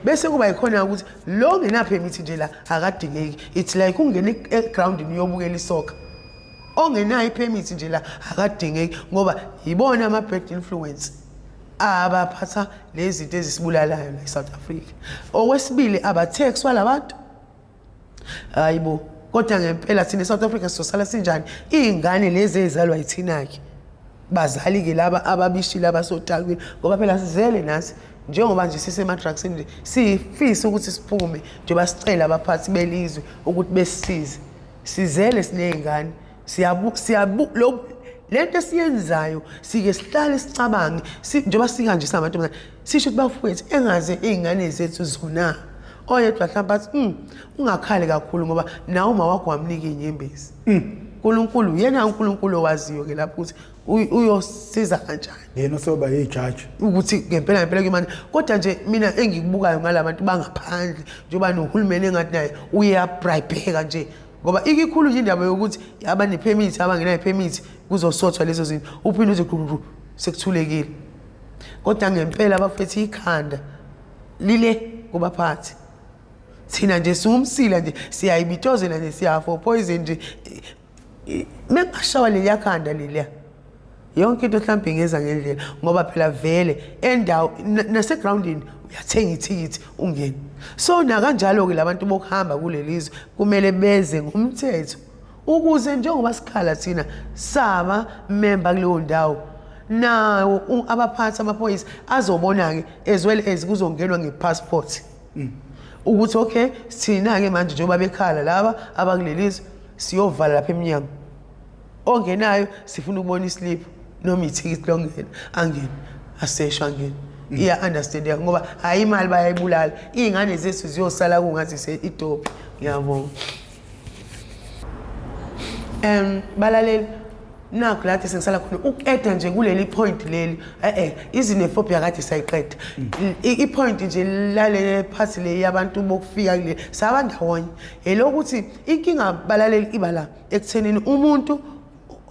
Bese kuba ikhona ukuthi lo ngena permit nje la akadingeki. It's like ungena egroundini yobukela isoka. Ongenayo ipermit nje la akadingeki ngoba yibona ama bad influence abaphatha lezi zinto ezisibulalayo la eSouth Africa. Okwesibili abathexwa labantu. Hayibo kodwa ngempela thina eSouth Africa sosala sinjani izingane lezi ezalwa yithina ke. Bazali ke laba ababishila abasotakwini ngoba phela sizele nathi njengoba nje sisema drugsini sifisa ukuthi siphume njengoba sicela abaphathi belizwe ukuthi besisize. Sizele sinezingane siyabu lento siyenzayo sike sihlale sicabange njengoba sikanje sabantu sisho ukuthi bafowethu engaze izingane zethu zona oyedwa mhlawumbe athi ungakhali kakhulu ngoba nawe uma wakho wamnika inyembezi. uNkulunkulu yena uNkulunkulu owaziyo ke lapho ukuthi uyosiza kanjani.
Yena usoba yijudge
ukuthi ngempela kwimani kodwa nje mina engikubukayo ngalabantu bangaphandle njengoba nohulumeni engathi naye uyabribeka nje ngoba ikikhulu nje indaba yokuthi abane permit abangenayo permit kuzosothwa lezo zinto uphinde uze gqugqu sekuthulekile. Kodwa ngempela abafethi ikhanda lile kubaphathi. Thina nje singumsila nje siyayibitozela nje siyafo poison nje mengashawa leli yakhanda leliya yonke into mhlawumbe ingeza ngendlela ngoba phela vele endawo nasegroundini uyathenga ithikithi ungene. So na kanjalo ke labantu bokuhamba kulelizwe kumele beze ngomthetho ukuze njengoba sikhala thina saba member kuleyo ndawo nawo abaphathi amaphoyisa azobona ke as well as kuzongenwa ngepassport. ukuthi okay sina ke manje njengoba bekhala laba abakulelizwe siyovala lapha eminyango ongenayo sifuna ukubona islip noma ithikithi longena angene aseshwa angene iya understand ngoba hayi imali bayayibulala izingane zethu ziyosala kungathi idophi ngiyabonga balaleli nakho lathi sengisala khona ukeda nje kuleli point leli izinefobia kade sayiqeda ipoint nje lale part le yabantu bokufika kule sabandawonye elokuthi inkinga balaleli ibala ekuthenini umuntu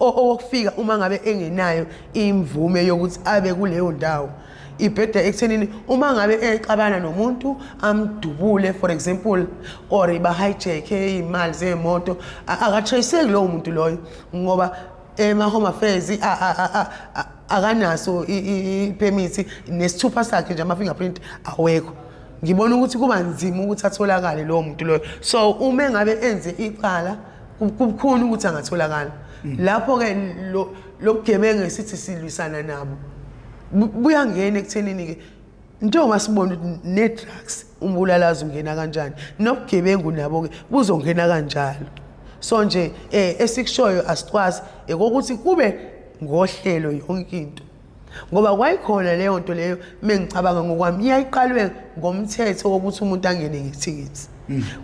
okufika uma ngabe engenayo imvume yokuthi abe kuleyo ndawo ibheda ekuthenini uma ngabe exabana nomuntu amdubule for example or ba hijack imali zemoto akatraceki lowo muntu loyo ngoba home affairs akanaso i-permit nesithupha sakhe nje ama-fingerprint awekho ngibona ukuthi kuba nzima ukuthi atholakale lowo muntu loyo so uma ngabe enze icala kubukhona ukuthi angatholakala lapho-ke lobugebengu sithi silwisana nabo buyangena ekuthenini-ke njengoba sibona ukuthi ne-drugs umbulalazi ungena kanjani nobugebengu nabo-ke buzongena kanjalo so nje esikushoyo asikwazi ekokuthi kube ngohlelo yonke into ngoba kwayikhona leyo nto leyo mengicabanga ngokwami iyayiqalwe ngomthetho wokuthi umuntu angene ngethikithi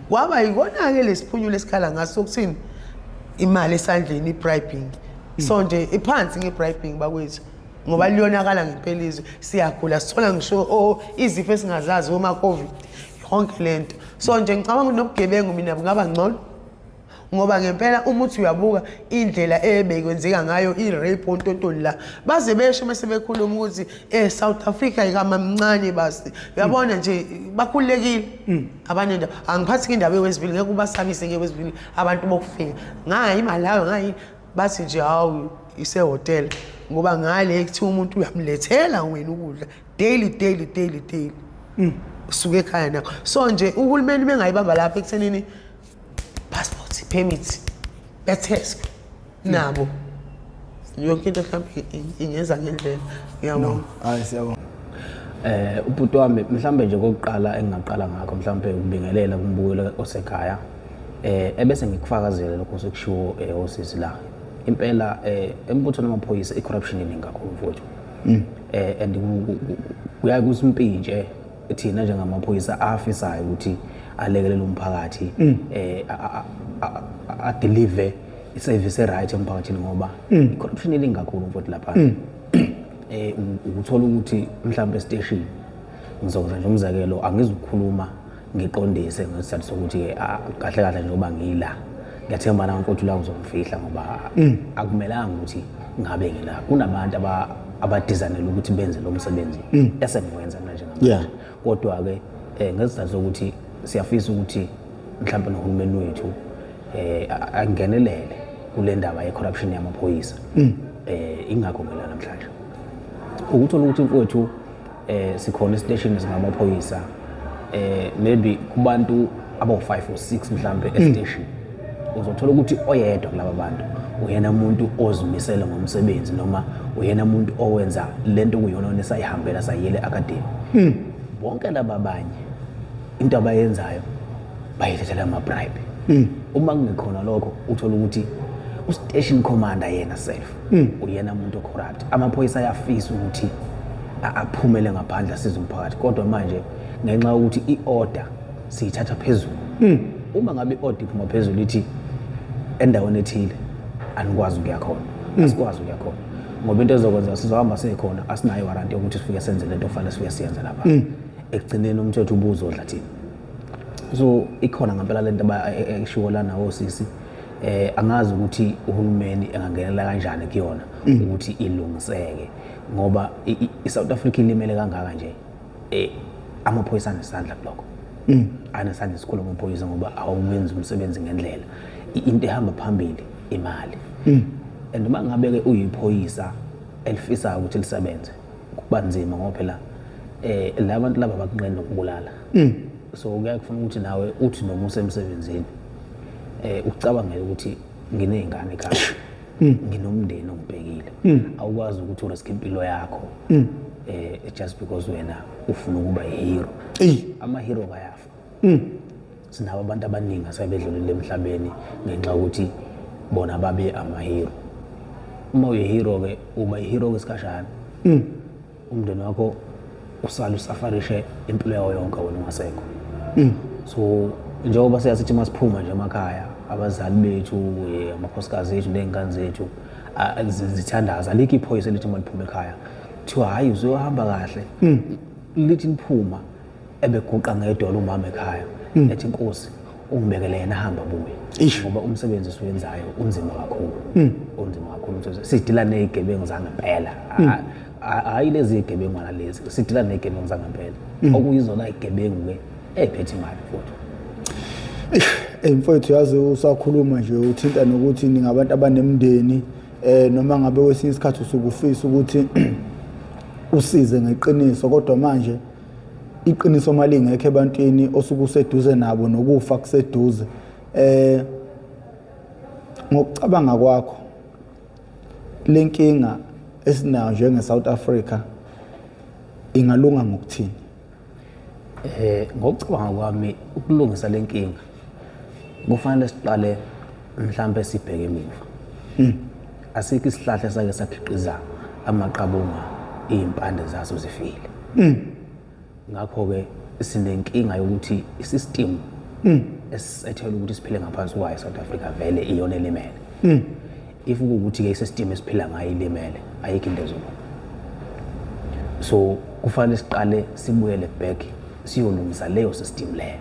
kwaba yikona-ke lesiphunyulo esikhala ngaso sokuthini imali esandleni i-bribing so nje iphansi nge-bribing bakwethu ngoba liyonakala ngempela izwe siyagula sithola ngisho izifo esingazazi oma-covid yonke le nto so nje ngicabanga nobugebengu mina bungaba ngcono ngoba ngempela umuthi uyabuka indlela ebekwenzeka ngayo i-rape ontontoni la baze besho mase bekhuluma ukuthi South Africa ikamamncane basi uyabona nje bakhululekile abanendaba angiphathi indaba eWestville ngeke ubasabise ngeWestville abantu bokufika ngayi imali yayo ngayi bathi nje hawu ise-hotel ngoba ngale ekuthiwa umuntu uyamlethela wena ukudla daily usuke ekhaya nakho so nje uhulumeni bengayibamba lapha ekuthenini passport permit betest nabo yonke into mhlawumbe ingenza ngendlela ngiyabona
hayi siyabona
ubhuti wami mhlawumbe nje kokuqala engingaqala ngakho mhlawumbe ukubingelela kumbukelo osekhaya ebese ngikufakazela lokho sekushiwo osisi la impela embuthweni wamaphoyisa i-corruption iningi kakhulu mfowethu and kuyaye kusimpintshe thina njengamaphoyisa afisayo ukuthi alekelele umphakathi adeliver i-service right emphakathini ngoba i-corruption iningi kakhulu mfowethu lapha ukuthola ukuthi mhlawumbe estation ngizokwenza nje umzekelo angizukukhuluma ngiqondise ngesizathu sokuthi kahle kahle njengoba ngila ngiyathemba na mfowethu la uzongifihla ngoba akumelanga ukuthi ngabe ngila kunabantu abadesignela ukuthi benze lo msebenzi esengiwenza manje ngamanje kodwa ke ngesizathu sokuthi siyafisa ukuthi mhlawumbe nohulumeni wethu angenelele kule ndaba ye-corruption yamaphoyisa ingakho ngila namhlanje ukuthola ukuthi mfowethu sikhona istation singamaphoyisa maybe kubantu aba-5 or 6 mhlawumbe estation uzothola ukuthi oyedwa kulaba bantu uyena umuntu ozimisela ngomsebenzi noma uyena umuntu owenza lento kuyona nesayihambela sayiyele academy bonke laba abanye into abayenzayo bayithethela ama-bribe uma kungekhona lokho uthola ukuthi u-station commander yena self uyena umuntu ocorrupt amaphoyisa ayafisa ukuthi aphumele ngaphandle asize umphakathi kodwa manje ngenxa yokuthi i-order siyithatha phezulu uma ngabe i-order iphuma phezulu ithi endaweni ethile anikwazi ukuya khona asikwazi ukuya khona ngoba into ezokwenza sizohamba sekhona asinayo warranty yokuthi sifike senze lento ofanele sifike siyenze lapha ekugcineni umthetho ubuzodla thina so ikhona ngempela lento eshiwo lana osisi angazi ukuthi uhulumeni engangenela kanjani kuyona ukuthi ilungiseke ngoba iSouth Africa ilimele kangaka nje amaphoyisa anesandla kuloko anesandla esikhulu amaphoyisa ngoba awuwenzi umsebenzi ngendlela into ehamba phambili imali and uma ngabe ke uyiphoyisa elifisa ukuthi lisebenze kuba nzima ngoba phela labantu laba bakunqena ukubulala so kuyakufuna ukuthi nawe uthi noma usemsebenzini ucabangela ukuthi nginezingane ekhaya nginomndeni ongibhekile awukwazi ukuthi urisk impilo yakho just because wena ufuna ukuba ihero ama hero bayafa sinabo abantu abaningi asebedlulile emhlabeni ngenxa yokuthi bona babe amahero. Uma uyihero ke uba ihero kwesikashana umndeni wakho usala usafarishe impilo yawo yonke wena ungasekho. So njengoba siyasithi masiphuma nje emakhaya abazali bethu amakhosikazi ethu nezingane zethu zithandaza alikho iphoyisa elithi maliphuma ekhaya kuthiwa hayi uzohamba kahle lithi liphuma ebeguqa ngedolo umama ekhaya ethi inkosi ungibekele yena hamba buye ngoba umsebenzi esiwenzayo unzima kakhulu unzima kakhulu sidila nezigebengu zangempela hayi lezi zigebengu ngalezi sidila nezigebengu zangempela okuyizona izigebengu ke ephethe imali futhi
mfowethu yazi usakhuluma nje uthinta nokuthi ningabantu abanemndeni noma ngabe kwesinye isikhathi usukufisa ukuthi usize ngeqiniso kodwa manje iqiniso mali ngekho ebantwini osukuseduze nabo nokufa kuseduze ngokucabanga kwakho lenkinga esinayo njenge South Africa ingalunga ngokuthini
ngokucabanga kwami ukulungisa lenkinga kufanele siqale mhlambe sibheke emuva asikho isihlahla sake sakhiqiza amaqabunga izimpande zaso zifile ngakho ke sinenkinga yokuthi isystem esethela ukuthi siphile ngaphansi kwayo South Africa vele iyona elimele if ukuthi ke isystem esiphila ngayo ilimele ayikho into ezolunga. So kufanele siqale sibuyele back siyolungisa leyo system leyo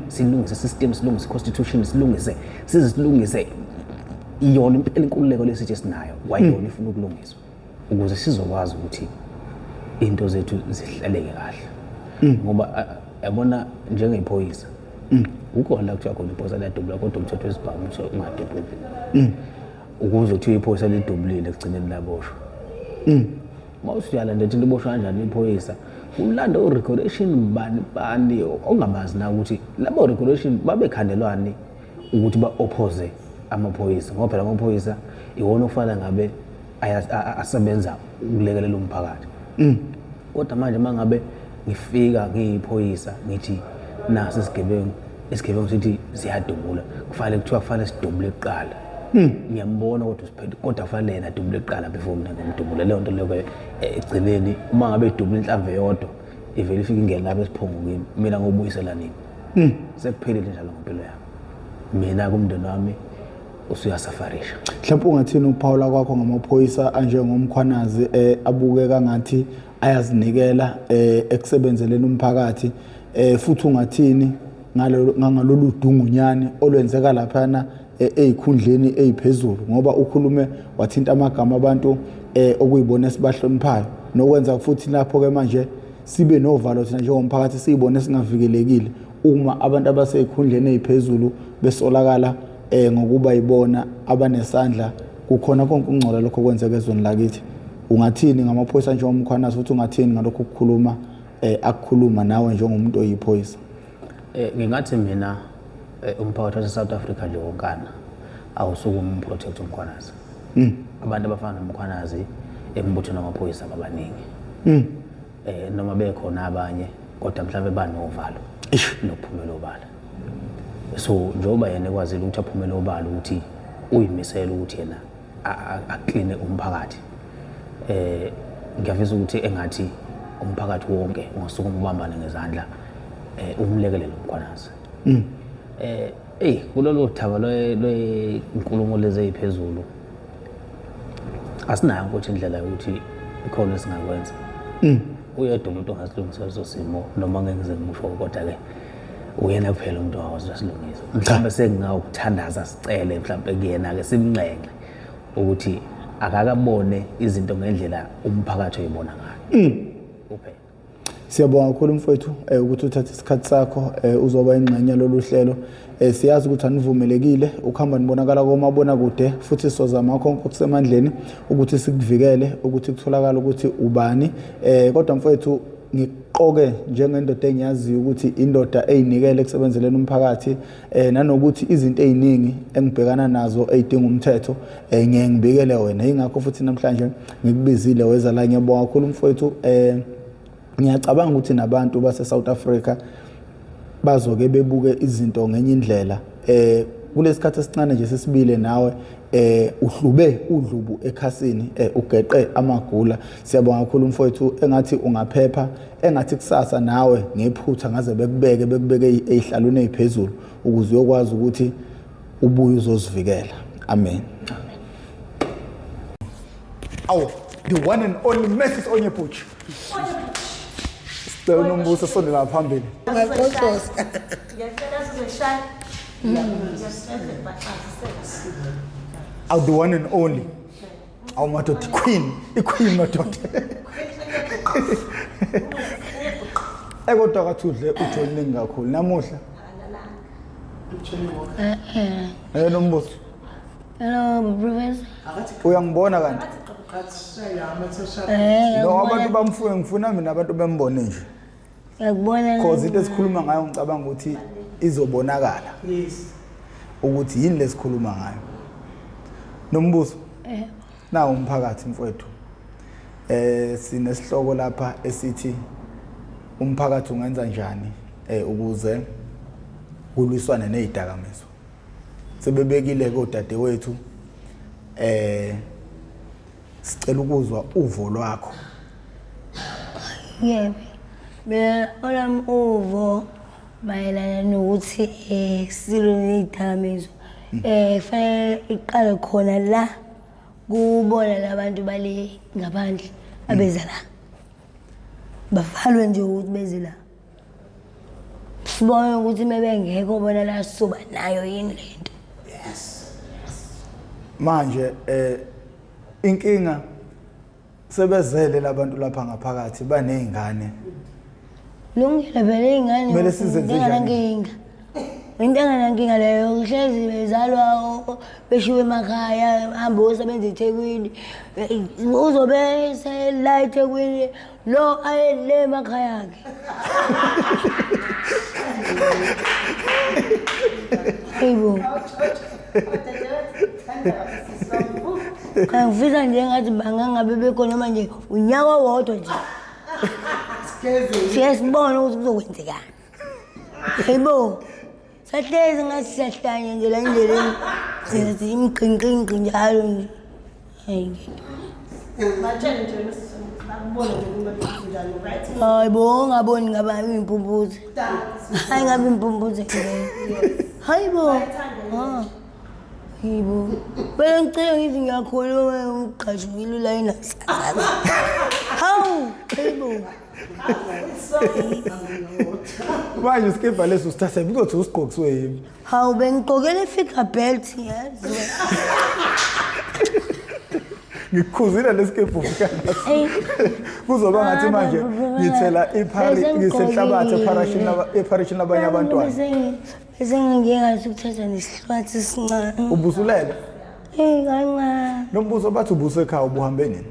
silungise system silungise constitution silungise iyona impela inkululeko lesithi sinayo wayona ifuna ukulungiswa ukuze sizokwazi ukuthi into zethu zihlaleke kahle ngoba yabona njengephoyisa ukhona la kuthiwa khona iphoyisa ladubula kodwa umthetho wesibhamu ungadubuli ukuze kuthiwe iphoyisa lidubulile ekugcineni laboshwa mawusiyala nje ukuthi liboshwa kanjani iphoyisa ulanda uregulation bani ongabazi na ukuthi labo regulation babekhandelwani ukuthi ba-oppose amaphoyisa ngoba phela amaphoyisa iwona ofana ngabe asebenza ukulekelela umphakathi kodwa manje mangabe ngifika ngiyiphoyisa ngithi nasi isigebengu sithi ziyadubula kufanele kuthiwa kufanele sidubule kuqala ngiyambona kodwa kufanele yena adubule kuqala before mina ngimdubule leyo nto leyo egcineni uma ngabe idubula inhlamvu eyodwa ivele ifike ingene lapha esiphongo kimi mina ngobuyisela nini sekuphelile njalo ngempilo yami mina kumndeni wami usuyasafarisha.
Mhlawumbe ungathini ukuphawula kwakho ngamaphoyisa anjengomkhwanazi abukeka ngathi ayazinikela ekusebenzeleni umphakathi futhi ungathini ngalolu dungunyane olwenzeka laphana ezikhundleni eziphezulu ngoba ukhulume wathinta amagama abantu okuyibona sibahloniphayo nokwenza futhi lapho ke manje sibe novalo thina njengomphakathi siyibone singavikelekile uma abantu abasezikhundleni eziphezulu besolakala ngokuba yibona abanesandla kukhona konke ukungcola lokho kwenzeka ezweni lakithi. Ungathini ngamaphoyisa njengomkhwanazi futhi ungathini ngalokho ukukhuluma akukhuluma nawe njengomuntu oyiphoyisa?
Ngingathi mina umphakathi waseSouth Africa nje wonkana awusuke umprotect umkhwanazi. Abantu abafana nomkhwanazi embuthweni wamaphoyisa abaningi. Noma bekhona abanye kodwa mhlawumbe banovalo nophumela obala. So njoba yena ekwazile ukuthi aphumele obala ukuthi uyimisela ukuthi yena akline umphakathi ngiyafisa ukuthi engathi umphakathi wonke ungasuka ubambane ngezandla umlekelele umkhwanazi kulolu thaba lwenkulumo lezi eziphezulu asinayo ukuthi indlela yokuthi ikhona esingakwenza uyedwa umuntu ongasilungisa leso simo noma ngeke ngize ngimusho kodwa ke uyena kuphela umuntu owazi wasilungisa mhlawumbe sengingawukuthandaza sicele mhlawumbe kuyena ke simncenxe ukuthi akakabone izinto ngendlela umphakathi oyibona ngayo kuphela.
Siyabonga kakhulu mfowethu ukuthi uthathe isikhathi sakho uzoba ingxenye lolu hlelo. Siyazi ukuthi anivumelekile ukuhamba nibonakala komabona kude futhi sizozama konke okusemandleni ukuthi sikuvikele ukuthi kutholakala ukuthi ubani kodwa mfowethu ngiqoke njengendoda engiyaziyo ukuthi indoda eyinikele ekusebenzeleni umphakathi nanokuthi izinto eziningi engibhekana nazo ezidinga umthetho ngeke ngibikele wena ingakho futhi namhlanje ngikubizile weza la. Ngiyabonga kakhulu mfowethu ngiyacabanga ukuthi nabantu base South Africa bazoke bebuke izinto ngenye indlela. Kulesikhathi esincane nje sesibile nawe uhlube udlubu ekhasini ugeqe amagula. Siyabonga kakhulu mfowethu, engathi ungaphepha, engathi kusasa nawe ngephutha ngaze bekubeke ezihlalweni eziphezulu ukuze uyokwazi ukuthi ubuye uzozivikela. Amen. Awu, the one and only Mrs. Onyebuchi. Sicela unombuso sondela phambili. Awu, the one and only. Awu madoda, iqueen madoda. Kodwa kathudle ujoining kakhulu namuhla. Nombuso.
Hello, Professor.
Uyangibona kanti? No, abantu bamfuye ngifuna mina abantu bembone nje.
Ngiyakubona.
Cause into esikhuluma ngayo ngicabanga ukuthi izobonakala. Yes. Ukuthi yini lesikhuluma ngayo. Nombuso. Na umphakathi mfowethu. Sinesihloko lapha esithi umphakathi ungenza njani ukuze kulwiswane nezidakamizwa. Sebebekile kodade wethu sicela ukuzwa uvo lwakho.
Yebo. Mina olami uvo mayelana nokuthi silwe nezidakamizwa. Fanele iqale khona la kubona labantu bale ngaphandle abeza la. Bavalwe nje ukuthi beze la. Sibone ukuthi mebengekho bona la soba nayo yini lento.
Manje inkinga sebezele labantu lapha ngaphakathi banezingane.
Lungile vele ingane.
Kumele sizenze njani?
Into enganankinga leyo uhlezi bezalwa beshiwe emakhaya hamba usebenza eThekwini uzobe sela eThekwini lo ayele emakhaya akhe. Hayibo. Ngifisa nje ngathi bangangabe bekhona manje unyaka wodwa nje. Siyasibona ukuthi kuzokwenzekani. Hayibo. Sahlezi ngathi siyahlanya nje la endleleni. Siyathi imqinqinqi njalo nje. Hayi.
Batshela nje bakubona nje njalo, right?
Hayibo ngaboni ngaba impumpuzi. Hayi ngabe impumpuzi nje. Hayibo. Hayibo. Bela ngicela ngithi ngiyakhuluma umqashukile la inasazazi. Hawu, hayibo.
Manje skipha leso sithathe ukuthi usigqokiswe yimi.
Hawu bengigqokele figure belt yazi.
Ngikukhuzile lesikephu ufika ngaso. Kuzoba ngathi manje ngithela ngisenhlabathi eparishini abanye abantwana.
Bese ngingathi ukuthatha nesihlwathi esincane.
Ubusulela?
Kancane.
Nombuso bathi ubuse ekhaya ubuhambe nini?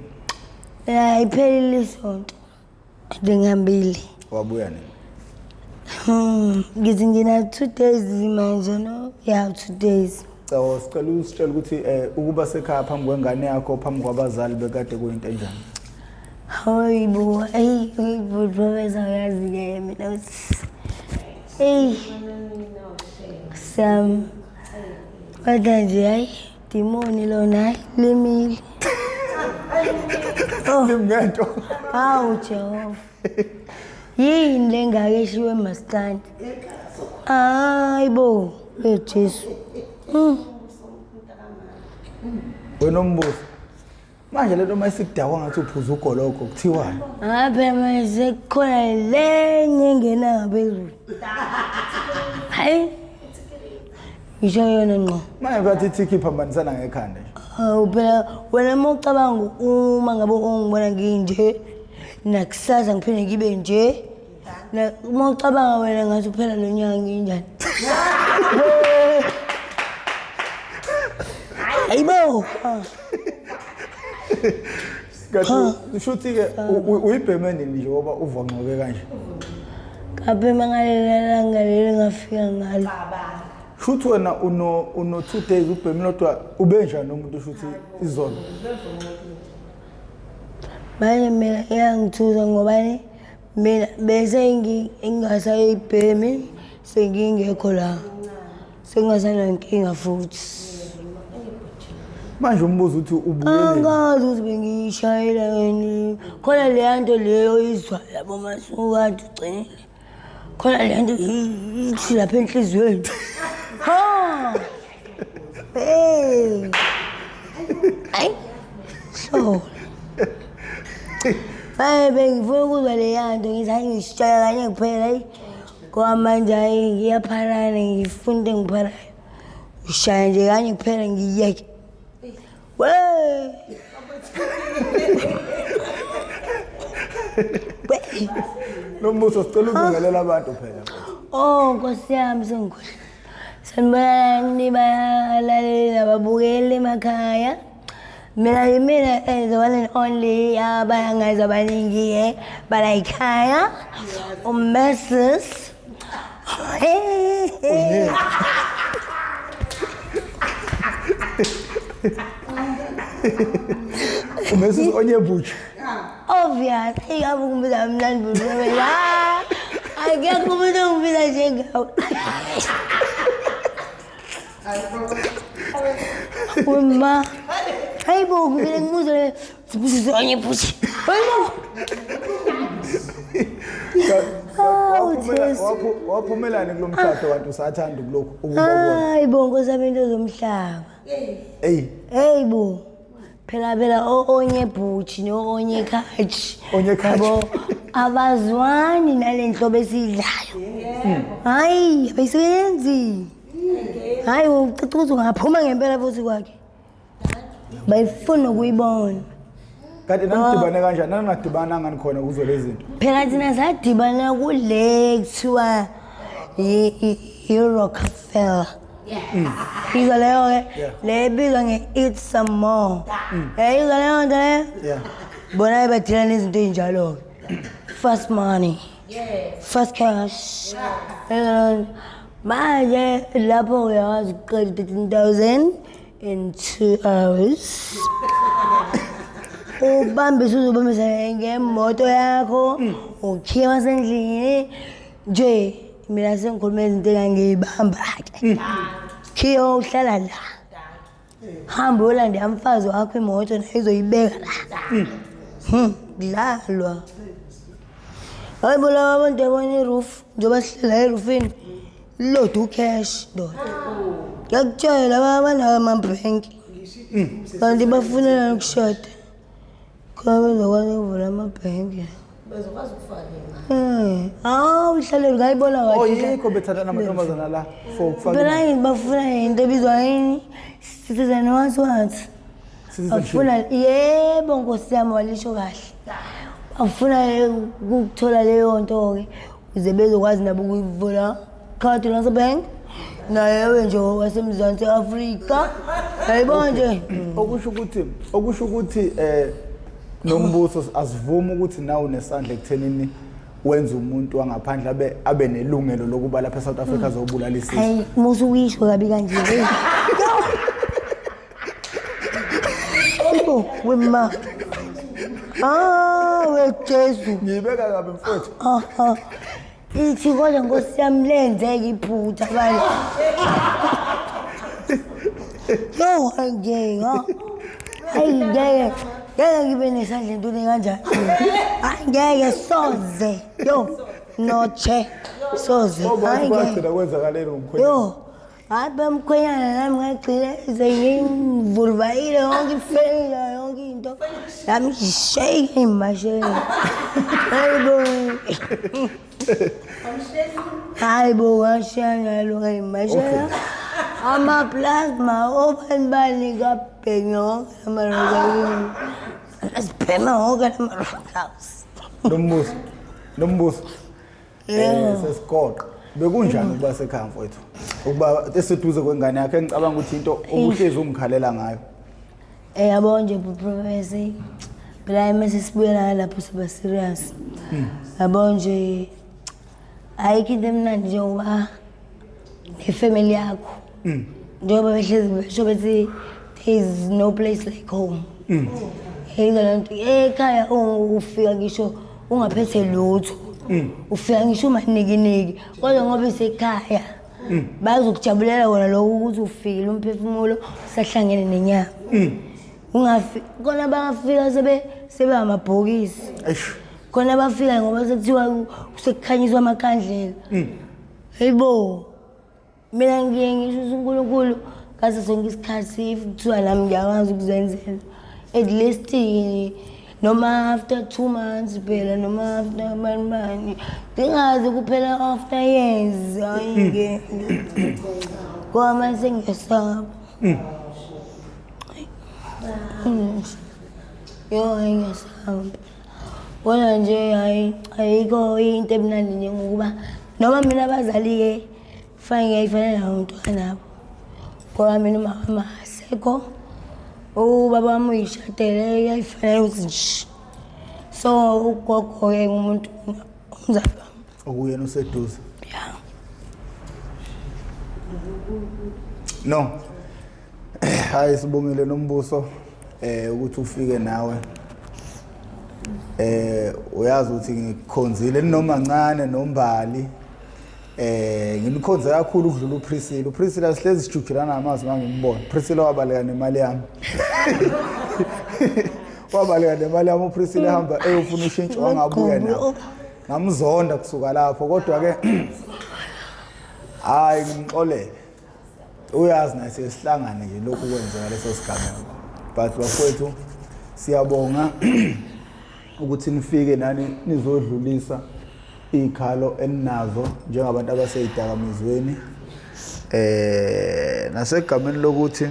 Iphelile isonto. Ngihambile.
Wabuya nini?
Ngithi ngina 2 days manje no? Yeah, 2 days.
Cawo sicela usitshela ukuthi ukuba sekhaya phambi kwengane yakho phambi kwabazali bekade kuyinto enjani?
Hayibo, Professor yazi ke mina uthi Sam. Kodwa nje hayi dimoni lona limile.
Ngento.
Hawu Jehova. Yini lengakeshiwe maskandi? Hayibo, Jesu.
Wena umbuso. Manje lento mayisikudakwa ngathi uphuza ugoloko kuthiwani?
Apha manje khona lenye engena ngaphezulu. Hayi. Ngisho yona ngqo.
Manje bathi thiki phambanisana ngekhanda nje.
Hawu phela wena mawucabanga uma ngabe ungibona nginje nakusasa ngiphinde ngibe nje. Mawucabanga wena ngathi kuphela lo nyaka nginjani. Hayibo.
Kathi shuthi ke uyibheme nini nje ngoba uvoncoke kanje?
Kabe mangalela ngaleli ngafika ngalo.
Shuthi wena uno 2 days ubheme lodwa ubenjani nomuntu shuthi izolo?
Manje mina ngithuza ngoba mina bese ngingasayibhemi sengingekho la sengasanankinga futhi
manje umbuzo uthi ubuyele
angazi ukuthi bengishayela yini khona leya nto leyo izwa yabo masukade ugcinile khona leya nto ithi lapha enhliziyweni ha ay so bengifuna ukuzwa leya nto ngithi hayi ngishaya kanye kuphela hayi kwamanje hayi ngiyaphalana ngifuna into engiphalayo ngishaya nje kanye kuphela ngiyeke
Nombuso sicela ubingelela abantu phela.
Oh Nkosi yami sengikhohle. Sanibona nibalalela ababukeli emakhaya. Mina the one and only abangazi abaningi balayikhaya. Mrs.
Mrs. Onyebuchi.
Obvious, I won't be that man. I can't go with them with a jingle. Uma, I won't be a mother to put it on your pussy.
Waphumelana kulo mshado kanti usathanda kulokho ukubona.
Hayi bonke sabantu zomhlaba. Hey bo. Phela Onyebuchi no-Onyekachi.
Onyekachi.
Abazwani nalenhlobo esidlayo. Hayi abayisebenzi. Hayi uqiqa ukuthi ungaphuma ngempela futhi kwakhe. Bayifuna ukuyibona.
Kanti nanidibane kanjani? Naningadibananga nikhona kuzo lezi zinto.
Phela thina sadibana kule kuthiwa Rockefeller. Izwa leyo le bizwa nge-eat some more. Izwa leyo nto leyo? Bona badila nezinto ey'njalo. Fast money. Fast cash. Manje lapho uyakwazi ukuqeda 13,000 in 2 hours. Ubambisa uzobambisa ngemoto yakho, ukhiya sendlini nje. Mina sengikhuluma izinto engangiyibamba-ke. Khiyo uhlala la. Hamba uyolanda umfazi wakho imoto nayo izoyibeka la. Dlalwa. Hayi bona abantu yabona iroof njengoba sihlala erufini load ucash dona. Ngiyakutshela abanawo amabhenki. Kanti bafunela nokushoda. Khona bezokwazi ukuvula amabhenki. Bezokwazi ukufaka imali. Uhlale ngayibona kahle.
Oh yikho bethanda namantombazana la for ukufaka.
Phela bafuna into ebizwa yini? Citizen what? Bafuna yebo Nkosi yami walisho kahle. Bafuna ukuthola leyo nto ke uze bezokwazi nabo ukuyivula card lase bank. Naye nje waseMzantsi Afrika. Hayibona nje.
Okusho ukuthi Nombuso asivuma ukuthi nawe unesandla ekuthenini wenza umuntu wangaphandle abe nelungelo lokuba lapha eSouth Africa azobulala isizwe.
Hayi musu uyisho kabi kanje. Ibo wema. Wejesu.
Ngiyibeka kabi mfowethu.
Ithi kodwa Nkosi yami lenzeke iphutha bani. Yo ngeke. Hayi ngeke. Ngeke ngibe nesandla entweni kanjani. Ngeke soze. Yo noche soze.
Hayi ngeke kwenzakaleni ngomkhwenyana.
Yo abamkhwenyana nami ngagcina sengivulvayile yonke ifeyila yonke into. Yami shake imashini. Hayibo washaya lo ngayimashela. Amaplasma obanibani kabhenyo amaroga. Asiphema wonke amarogaus.
Nombuso. Sesigoqa. Bekunjani ukuba sekhaya mfowethu? Ukuba eseduze kwengane yakhe ngicabanga ukuthi into obuhlezi umkhalela ngayo.
Yabo nje professor. Phela mesisibuyela lapho siba serious. Yabo nje ayikho into emnandi njengoba nefamily yakho. Njengoba behlezi besho bethi there is no place like home. Yizolonto ekhaya ufika ngisho ungaphethe lutho. ufika ngisho umanikiniki kodwa ngoba isekhaya bazokujabulela wona lokho ukuthi ufikile umphefumulo sahlangene nenyama kona bangafika sebe amabhokisi khona bafika ngoba sekuthiwa sekukhanyiswa amakhandlela hayibo mina ngiye ngisho uNkulunkulu ngaso sonke isikhathi if kuthiwa nami ngiyakwazi ukuzenzela at least noma after 2 months phela noma after mani ngingazi kuphela after years ayingene ngoba sengiyasaba yo ngiyasaba wona nje ayikho into emnandi njengokuba noma mina abazali-ke ngiyayifana nawo umntwana nabo ngoba mina umama asekho ubaba wami uyishadele uyayifanele ukuthi nje so ugogo-ke umuntu umzali wami
okuyena useduze
ya
no hayi sibongile Nombuso ukuthi ufike nawe uyazi ukuthi ngikukhonzile noma ncane nombali nginikhonza kakhulu ukudlula uPriscilla sihlezi sijujelana amazwi mangimbona Priscilla wabaleka nemali yami uPriscilla ehamba eyofuna ushintsho wangabuya nawo ngamzonda kusuka lapho kodwa ke hayi ngimxolele uyazi naye sesihlangane nje lokhu kwenzeka leso sigameko but bafowethu siyabonga ukuthi nifike nani nizodlulisa ikhalo eninazo njengabantu abaseyidakamizweni nasegameni lokuthi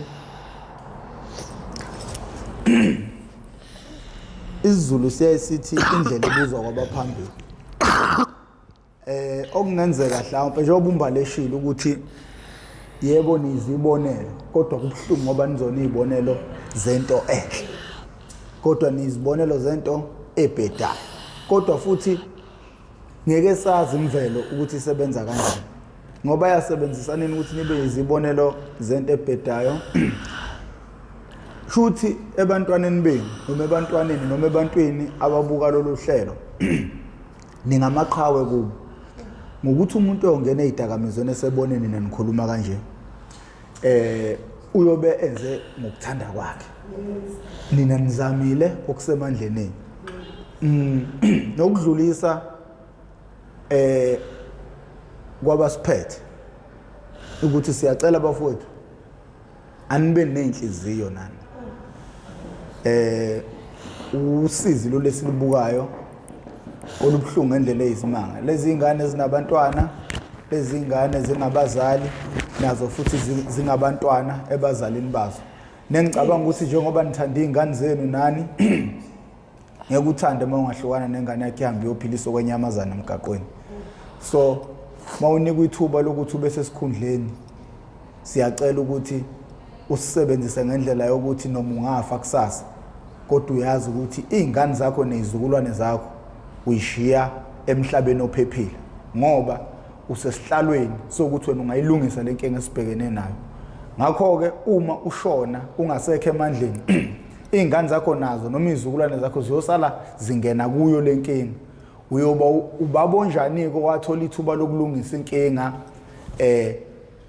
isiZulu siyasithi indlela ibuzwa kwabaphambili okungenzeka mhlawumbe njengoba umbaleshile ukuthi yebo nizibonele kodwa kubuhlungu ngoba nizona izibonelo zento enhle kodwa nizibonelo zento ebhedayo kodwa futhi ngeke sazi imvelo ukuthi isebenza kanjani ngoba yasebenzisaneni ukuthi nibe izibonelo zento ebhedayo futhi ebantwaneni benu noma ebantwini ababuka lolu hlelo ningamaqhawe kubo ngokuthi umuntu oyongena ezidakamizweni esebone nina nikhuluma kanje uyobe enze ngokuthanda kwakhe nina nizamile okusemandleni nokudlulisa kwabasiphethe ukuthi siyacela bafowethu anibe nenhliziyo nani usizi lo lesilibukayo olubuhlungu endlela ezimanga lezi ingane zinabantwana lezi ingane zingabazali nazo futhi zingabantwana ebazalini bazo nengicabanga ukuthi njengoba nithanda izingane zenu nani ngekuthanda uma ungahlukana nengane yakhe ihambe iyophilisa kwenyamazana emgaqweni so mawunika ithuba lokuthi ube sesikhundleni siyacela ukuthi usisebenzise ngendlela yokuthi noma ungafa kusasa kodwa uyazi ukuthi izingane zakho nezizukulwane zakho uyishiya emhlabeni ophephile ngoba usesihlalweni sokuthi wena ungayilungisa lenkinga esibhekene nayo ngakho ke uma ushona ungasekho emandleni izingane zakho nazo noma izizukulwane zakho ziyosala zingena kuyo lenkinga uyoba ubabonjani ko wathola ithuba lokulungisa inkinga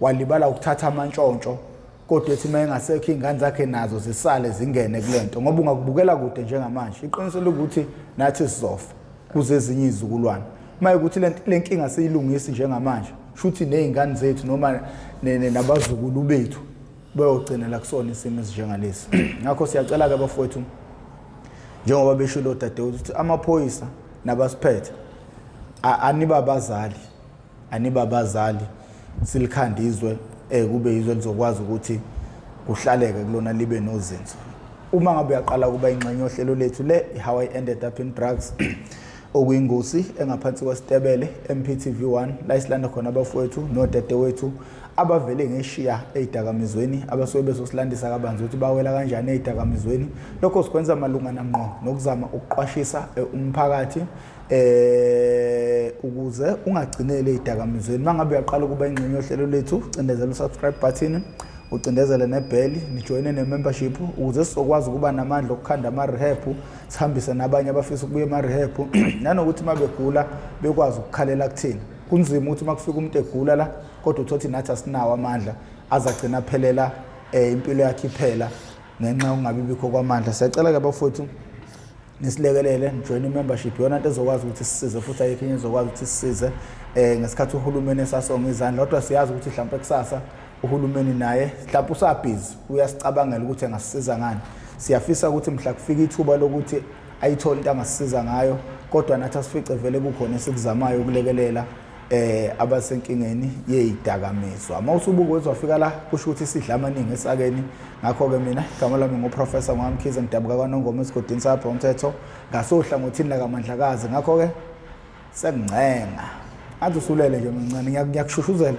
walibala ukuthatha amantshontsho kodwa ethi mayengasekho izingane zakhe nazo zisale zingene kulento ngoba ungakubukela kude njengamanje iqiniso lokuthi nathi sizofa kuze ezinye izizukulwane maye ukuthi lenkinga seyilungisi njengamanje shuthi nezingane zethu noma nabazukulu bethu bayogcina la kusona isimo esinjengalesi ngakho siyacela ke bafowethu njengoba beshilo dadewethu ukuthi amaphoyisa nabasiphethe anibabazali silikhandizwe kube izwe lizokwazi ukuthi kuhlaleke kulona libe nozinzo uma ngabe uyaqala kuba ingxenye yohlelo lethu le how I ended up in drugs okuyingosi engaphansi kwesitebele MPTV1 la isilanda khona abafowethu nodadewethu abavele ngeshiya ezidakamizweni abasuke bezosilandisa kabanzi ukuthi bawela kanjani ezidakamizweni lokho sikwenza malungana ngqo nokuzama ukuqwashisa umphakathi ukuze ungagcinele ezidakamizweni mangabe uyaqala kuba ingxenye yohlelo lethu cindezela usubscribe button ucindezele nebheli nijoyine ne-membership ukuze sizokwazi ukuba namandla okukhanda ama-rehab sihambise nabanye abafisa ukubuya ema-rehab nanokuthi uma begula bekwazi ukukhalela kuthina. Kunzima ukuthi uma kufika umuntu egula la kodwa uthothi nathi asinawo amandla azagcina aphelela impilo yakhe iphela ngenxa yokungabi bikho kwamandla. Siyacela-ke bafowethu nisilekelele nijoyine i-membership yona into ezokwazi ukuthi sisize futhi ayikho enye ezokwazi ukuthi sisize ngesikhathi uhulumeni esasonga izandla kodwa siyazi ukuthi mhlawumbe kusasa uhulumeni naye mhlawumbe usabhizi uyasicabangela ukuthi angasisiza ngani. Siyafisa ukuthi mhla kufika ithuba lokuthi ayithole into angasisiza ngayo kodwa nathi asifice vele kukhona esikuzamayo ukulekelela abasenkingeni yezidakamizwa. Uma usubuka wezwafika la kusho ukuthi sidla amaningi esakeni. Ngakho-ke mina igama lami nguProfessor Mwamkhize Mdabuka kwaNongoma esigodini sapha umthetho ngasohlangothini lakaMandlakazi. Ngakho-ke sekungcenga ngathi usulele nje mncane ngiyakushushuzela.